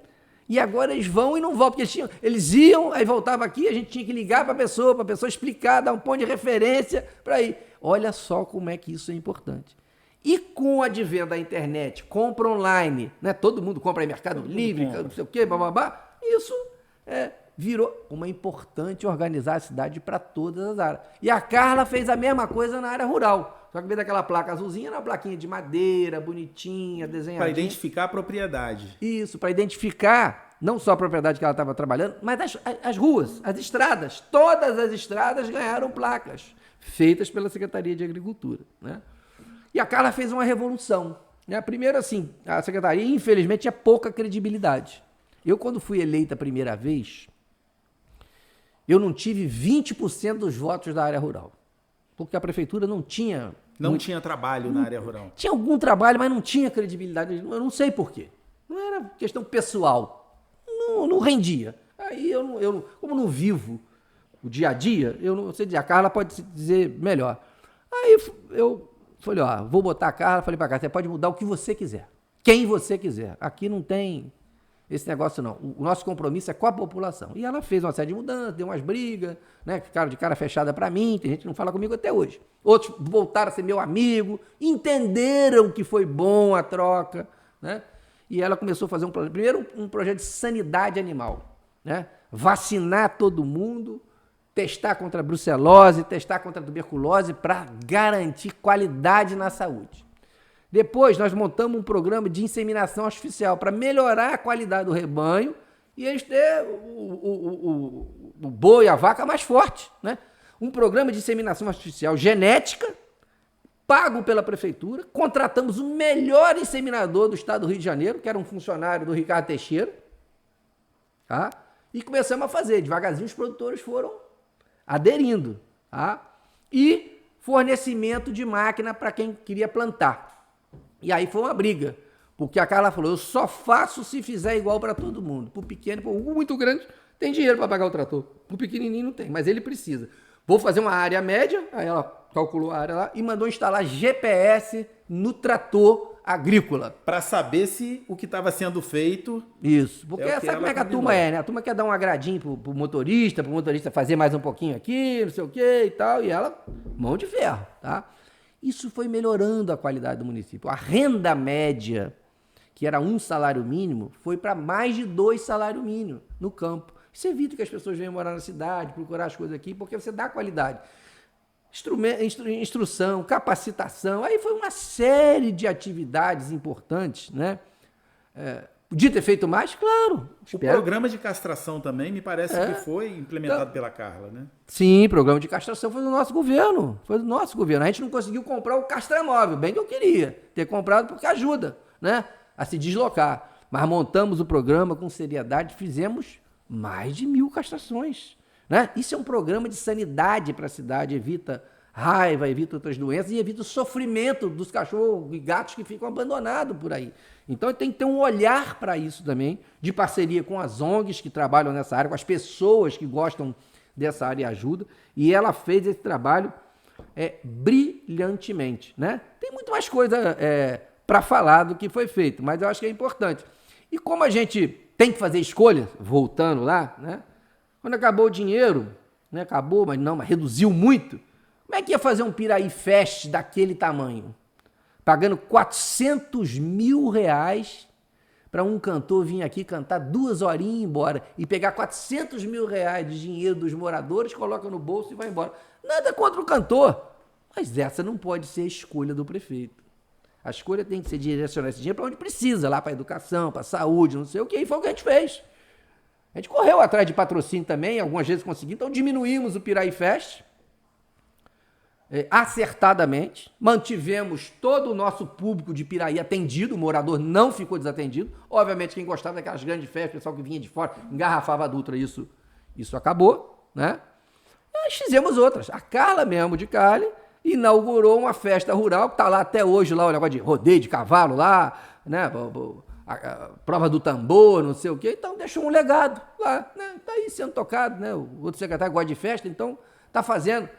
E agora eles vão e não vão, porque eles iam, aí voltava aqui, a gente tinha que ligar para a pessoa explicar, dar um ponto de referência para ir. Olha só como é que isso é importante. E com o advento da internet, compra online, né? Todo mundo compra em Mercado Livre, não sei o quê, bababá, isso virou uma importante organizar a cidade para todas as áreas. E a Carla fez a mesma coisa na área rural. Só que, em vez daquela placa azulzinha, era uma plaquinha de madeira, bonitinha, desenhadinha. Para identificar a propriedade. Isso, para identificar não só a propriedade que ela estava trabalhando, mas as ruas, as estradas. Todas as estradas ganharam placas, feitas pela Secretaria de Agricultura, né? E a Carla fez uma revolução, né? Primeiro, assim, a Secretaria, infelizmente, tinha pouca credibilidade. Eu, quando fui eleita a primeira vez, eu não tive 20% dos votos da área rural, porque a prefeitura não tinha... Não tinha trabalho na área rural. Tinha algum trabalho, mas não tinha credibilidade. Eu não sei por quê. Não era questão pessoal. Não rendia. Aí eu como não vivo o dia a dia, eu não sei dizer. A Carla pode dizer melhor. Aí eu falei, vou botar a Carla. Falei pra Carla, você pode mudar o que você quiser. Quem você quiser. Aqui não tem esse negócio, não. O nosso compromisso é com a população. E ela fez uma série de mudanças, deu umas brigas, né? Ficaram de cara fechada para mim, tem gente que não fala comigo até hoje. Outros voltaram a ser meu amigo, entenderam que foi bom a troca, né? E ela começou a fazer primeiro um projeto de sanidade animal, né? Vacinar todo mundo, testar contra a brucelose, testar contra a tuberculose para garantir qualidade na saúde. Depois, nós montamos um programa de inseminação artificial para melhorar a qualidade do rebanho e eles ter o boi, a vaca mais forte, né? Um programa de inseminação artificial genética, pago pela prefeitura, contratamos o melhor inseminador do estado do Rio de Janeiro, que era um funcionário do Ricardo Teixeira, tá? E começamos a fazer. Devagarzinho os produtores foram aderindo, tá? E fornecimento de máquina para quem queria plantar. E aí foi uma briga, porque a Carla falou, eu só faço se fizer igual para todo mundo. Para o pequeno, para o muito grande, tem dinheiro para pagar o trator. Para o pequenininho não tem, mas ele precisa. Vou fazer uma área média, aí ela calculou a área lá e mandou instalar GPS no trator agrícola. Para saber se o que estava sendo feito... Isso, porque sabe como é que a turma é, né? A turma quer dar um agradinho pro motorista fazer mais um pouquinho aqui, não sei o quê e tal, e ela, mão de ferro, tá? Isso foi melhorando a qualidade do município. A renda média, que era 1 salário mínimo, foi para mais de 2 salários mínimos no campo. Isso evita que as pessoas venham morar na cidade, procurar as coisas aqui, porque você dá qualidade. Instrução, capacitação, aí foi uma série de atividades importantes, né? Podia ter feito mais? Claro. O programa de castração também me parece que foi implementado pela Carla, né? Sim, o programa de castração foi do nosso governo. Foi do nosso governo. A gente não conseguiu comprar o castramóvel, bem que eu queria ter comprado, porque ajuda, né, a se deslocar. Mas montamos o programa com seriedade, fizemos mais de 1.000 castrações, né? Isso é um programa de sanidade para a cidade, evita raiva, evita outras doenças e evita o sofrimento dos cachorros e gatos que ficam abandonados por aí. Então tem que ter um olhar para isso também, de parceria com as ONGs que trabalham nessa área, com as pessoas que gostam dessa área e ajudam, e ela fez esse trabalho brilhantemente, né? Tem muito mais coisa para falar do que foi feito, mas eu acho que é importante. E como a gente tem que fazer escolhas, voltando lá, né? Quando acabou o dinheiro, né? Acabou, mas reduziu muito. Como é que ia fazer um Piraí Fest daquele tamanho? Pagando R$400 mil para um cantor vir aqui cantar 2 horinhas e ir embora e pegar R$400 mil de dinheiro dos moradores, coloca no bolso e vai embora. Nada contra o cantor, mas essa não pode ser a escolha do prefeito. A escolha tem que ser direcionar esse dinheiro para onde precisa, lá para a educação, para a saúde, não sei o que, e foi o que a gente fez. A gente correu atrás de patrocínio também, algumas vezes conseguimos, então diminuímos o Piraí Fest, acertadamente, mantivemos todo o nosso público de Piraí atendido, o morador não ficou desatendido. Obviamente, quem gostava daquelas grandes festas, o pessoal que vinha de fora, engarrafava a Dutra, isso acabou, né? Nós fizemos outras. A Carla mesmo de Cali inaugurou uma festa rural, que está lá até hoje, lá o negócio de rodeio de cavalo lá, né? A prova do tambor, não sei o quê. Então, deixou um legado lá, né? Está aí sendo tocado, né? O outro secretário gosta de festa, então está fazendo.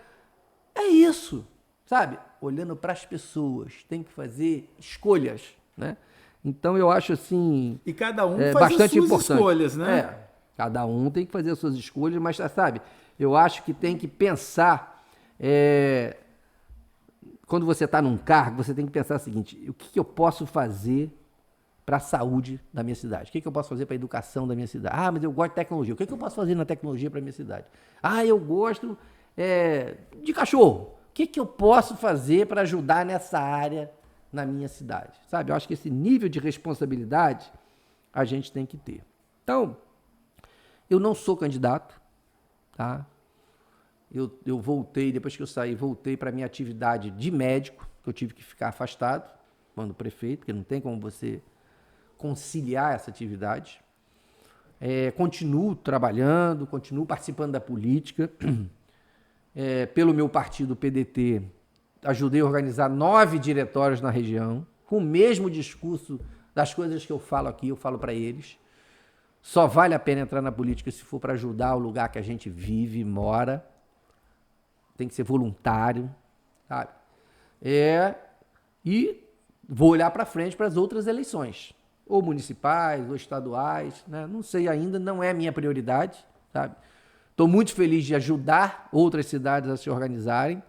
É isso, sabe? Olhando para as pessoas, tem que fazer escolhas, né? Então, eu acho assim... E cada um faz bastante as suas importante. escolhas, né? Cada um tem que fazer as suas escolhas, mas, sabe, eu acho que tem que pensar... quando você está num cargo, você tem que pensar o seguinte: o que eu posso fazer para a saúde da minha cidade? O que eu posso fazer para a educação da minha cidade? Ah, mas eu gosto de tecnologia. O que eu posso fazer na tecnologia para a minha cidade? Ah, eu gosto de cachorro. O que eu posso fazer para ajudar nessa área na minha cidade? Sabe, eu acho que esse nível de responsabilidade a gente tem que ter. Então, eu não sou candidato, tá? Eu voltei, depois que eu saí, voltei para a minha atividade de médico, que eu tive que ficar afastado, quando prefeito, porque não tem como você conciliar essa atividade. Continuo trabalhando, continuo participando da política. Pelo meu partido, PDT, ajudei a organizar 9 diretórios na região, com o mesmo discurso das coisas que eu falo aqui, eu falo para eles. Só vale a pena entrar na política se for para ajudar o lugar que a gente vive e mora. Tem que ser voluntário, sabe? E vou olhar para frente para as outras eleições, ou municipais, ou estaduais, né? Não sei ainda, não é a minha prioridade, sabe? Estou muito feliz de ajudar outras cidades a se organizarem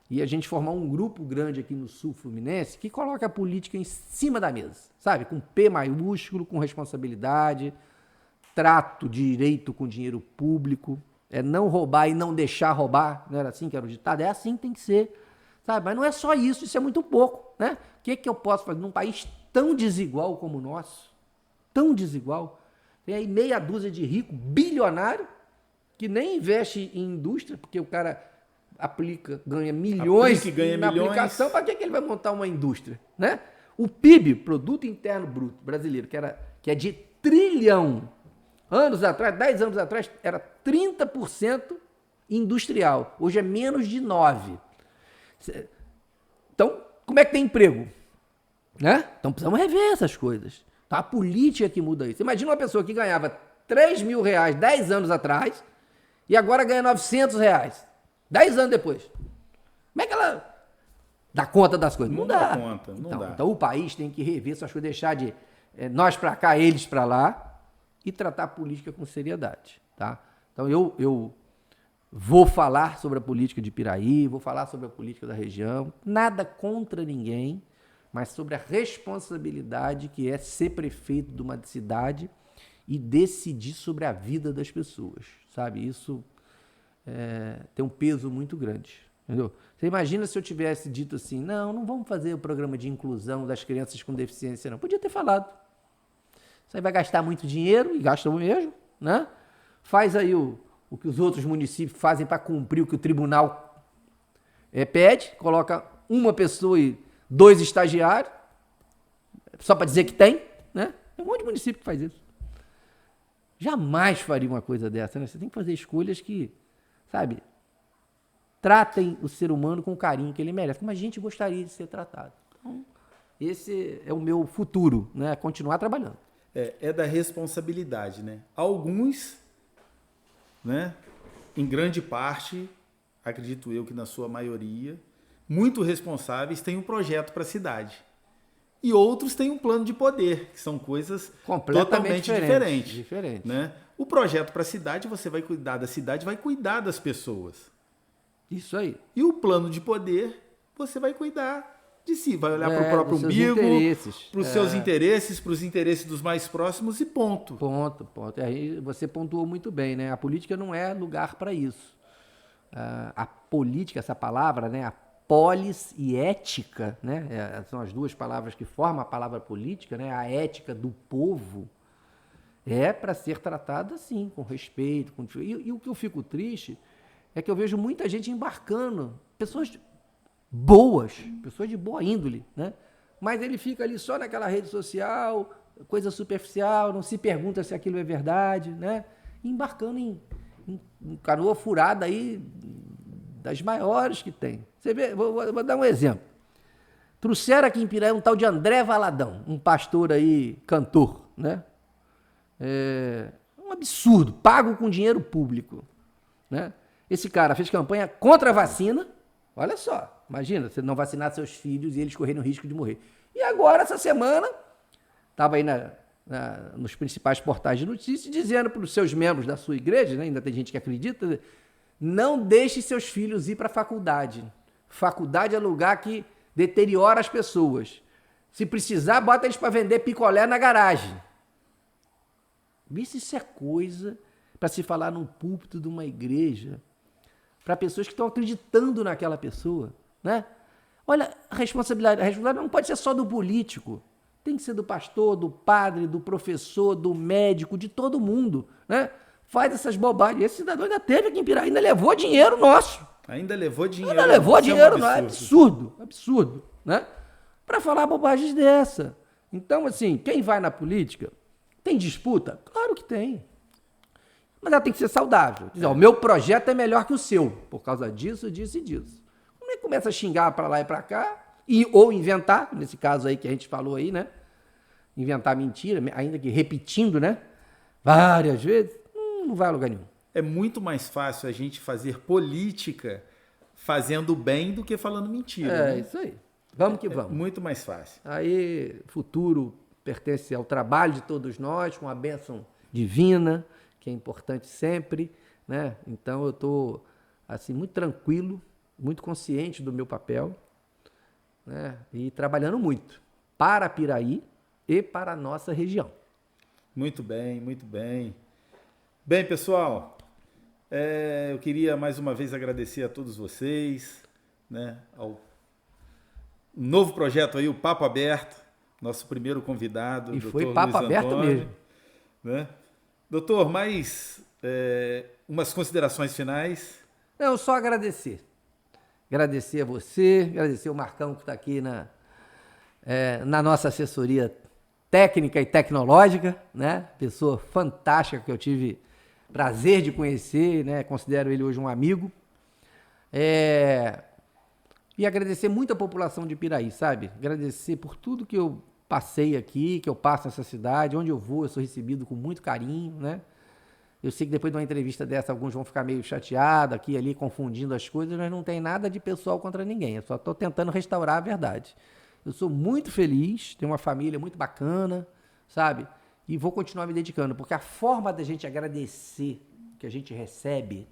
e a gente formar um grupo grande aqui no Sul Fluminense que coloca a política em cima da mesa, sabe? Com P maiúsculo, com responsabilidade, trato direito com dinheiro público, não roubar e não deixar roubar, não era assim que era o ditado? É assim que tem que ser, sabe? Mas não é só isso, isso é muito pouco, né? O que eu posso fazer num país tão desigual como o nosso? Tão desigual. Tem aí meia dúzia de rico, bilionário, que nem investe em indústria, porque o cara ganha milhões na aplicação, para que ele vai montar uma indústria, né? O PIB, Produto Interno Bruto brasileiro, que é de trilhão, anos atrás, 10 anos atrás, era 30% industrial. Hoje é menos de 9%. Então, como é que tem emprego? Né? Então, precisamos rever essas coisas. Tá? A política que muda isso. Imagina uma pessoa que ganhava R$3.000 10 anos atrás e agora ganha R$900, 10 anos depois. Como é que ela dá conta das coisas? Não dá conta, não dá. Então, o país tem que rever essas coisas, deixar de nós para cá, eles para lá, e tratar a política com seriedade, tá? Então, eu vou falar sobre a política de Piraí, vou falar sobre a política da região, nada contra ninguém, mas sobre a responsabilidade que é ser prefeito de uma cidade e decidir sobre a vida das pessoas, sabe? Isso tem um peso muito grande, entendeu? Você imagina se eu tivesse dito assim, não vamos fazer o programa de inclusão das crianças com deficiência, não. Podia ter falado. Isso aí vai gastar muito dinheiro, e gasta mesmo, né? Faz aí o que os outros municípios fazem para cumprir o que o tribunal pede, coloca uma pessoa e 2 estagiários, só para dizer que tem, né? Tem um monte de município que faz isso. Jamais faria uma coisa dessa, né? Você tem que fazer escolhas que, sabe, tratem o ser humano com o carinho que ele merece, como a gente gostaria de ser tratado. Então, esse é o meu futuro, né? Continuar trabalhando. É da responsabilidade, né? Alguns, né, em grande parte, acredito eu que na sua maioria, muito responsáveis, têm um projeto para a cidade. E outros têm um plano de poder, que são coisas totalmente diferentes. Né? O projeto para a cidade, você vai cuidar da cidade, vai cuidar das pessoas. Isso aí. E o plano de poder, você vai cuidar de si, vai olhar para o próprio umbigo, para os seus interesses, para os interesses dos mais próximos e ponto. Ponto. Aí você pontuou muito bem, né? A política não é lugar para isso. A política, essa palavra, né? A polis e ética, né? São as duas palavras que formam a palavra política, né? A ética do povo é para ser tratada assim, com respeito. E o que eu fico triste é que eu vejo muita gente embarcando, pessoas boas, pessoas de boa índole, né? Mas ele fica ali só naquela rede social, coisa superficial, não se pergunta se aquilo é verdade, né? Embarcando em canoa furada aí das maiores que tem. Você vê, vou dar um exemplo. Trouxeram aqui em Piraí um tal de André Valadão, um pastor aí, cantor, né? Um absurdo, pago com dinheiro público, né? Esse cara fez campanha contra a vacina. Olha só, imagina, você não vacinar seus filhos e eles correrem o risco de morrer. E agora, essa semana, estava aí nos principais portais de notícias, dizendo para os seus membros da sua igreja, né, ainda tem gente que acredita, não deixe seus filhos ir para a faculdade. Faculdade é lugar que deteriora as pessoas. Se precisar, bota eles para vender picolé na garagem. Vê se isso é coisa para se falar num púlpito de uma igreja, para pessoas que estão acreditando naquela pessoa, né? Olha, a responsabilidade não pode ser só do político. Tem que ser do pastor, do padre, do professor, do médico, de todo mundo, né? Faz essas bobagens. Esse cidadão ainda teve aqui em Piraí, ainda levou dinheiro nosso. Ainda levou dinheiro. Ainda levou dinheiro, não é absurdo, né? Para falar bobagens dessa. Então, assim, quem vai na política, tem disputa? Claro que tem. Mas ela tem que ser saudável. Dizer, o meu projeto é melhor que o seu, por causa disso, disso e disso. Como é que começa a xingar para lá e para cá? Ou inventar, nesse caso aí que a gente falou aí, né? Inventar mentira, ainda que repetindo, né? Várias vezes, não vai a lugar nenhum. É muito mais fácil a gente fazer política fazendo bem do que falando mentira. É, né? Isso aí. Vamos que vamos. Muito mais fácil. Aí, futuro pertence ao trabalho de todos nós, com a bênção divina, que é importante sempre, né? Então, eu estou, assim, muito tranquilo, muito consciente do meu papel, né? E trabalhando muito para Piraí e para a nossa região. Muito bem, muito bem. Bem, pessoal, eu queria mais uma vez agradecer a todos vocês, né, ao novo projeto aí, o Papo Aberto, nosso primeiro convidado. E Dr. foi Papo Luiz Aberto Antônio, mesmo. Né? Doutor, mais umas considerações finais? Não, só agradecer. Agradecer a você, agradecer o Marcão que está aqui na nossa assessoria técnica e tecnológica, né? Pessoa fantástica que eu tive prazer de conhecer, né? Considero ele hoje um amigo. E agradecer muito a população de Piraí, sabe? Agradecer por tudo que eu passei aqui, que eu passo nessa cidade, onde eu vou, eu sou recebido com muito carinho, né? Eu sei que depois de uma entrevista dessa, alguns vão ficar meio chateados aqui e ali, confundindo as coisas, mas não tem nada de pessoal contra ninguém. Eu só estou tentando restaurar a verdade. Eu sou muito feliz, tenho uma família muito bacana, sabe? E vou continuar me dedicando, porque a forma da gente agradecer que a gente recebe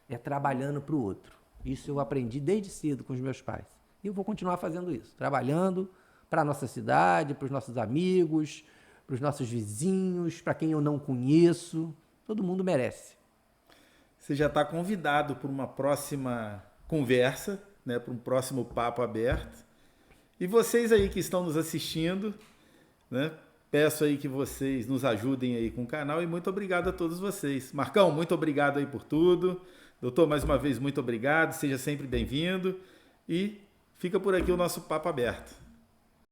é trabalhando para o outro. Isso eu aprendi desde cedo com os meus pais. E eu vou continuar fazendo isso, trabalhando para a nossa cidade, para os nossos amigos, para os nossos vizinhos, para quem eu não conheço. Todo mundo merece. Você já está convidado para uma próxima conversa, né, para um próximo Papo Aberto. E vocês aí que estão nos assistindo, né, peço aí que vocês nos ajudem aí com o canal e muito obrigado a todos vocês. Marcão, muito obrigado aí por tudo. Doutor, mais uma vez, muito obrigado. Seja sempre bem-vindo. E fica por aqui o nosso Papo Aberto.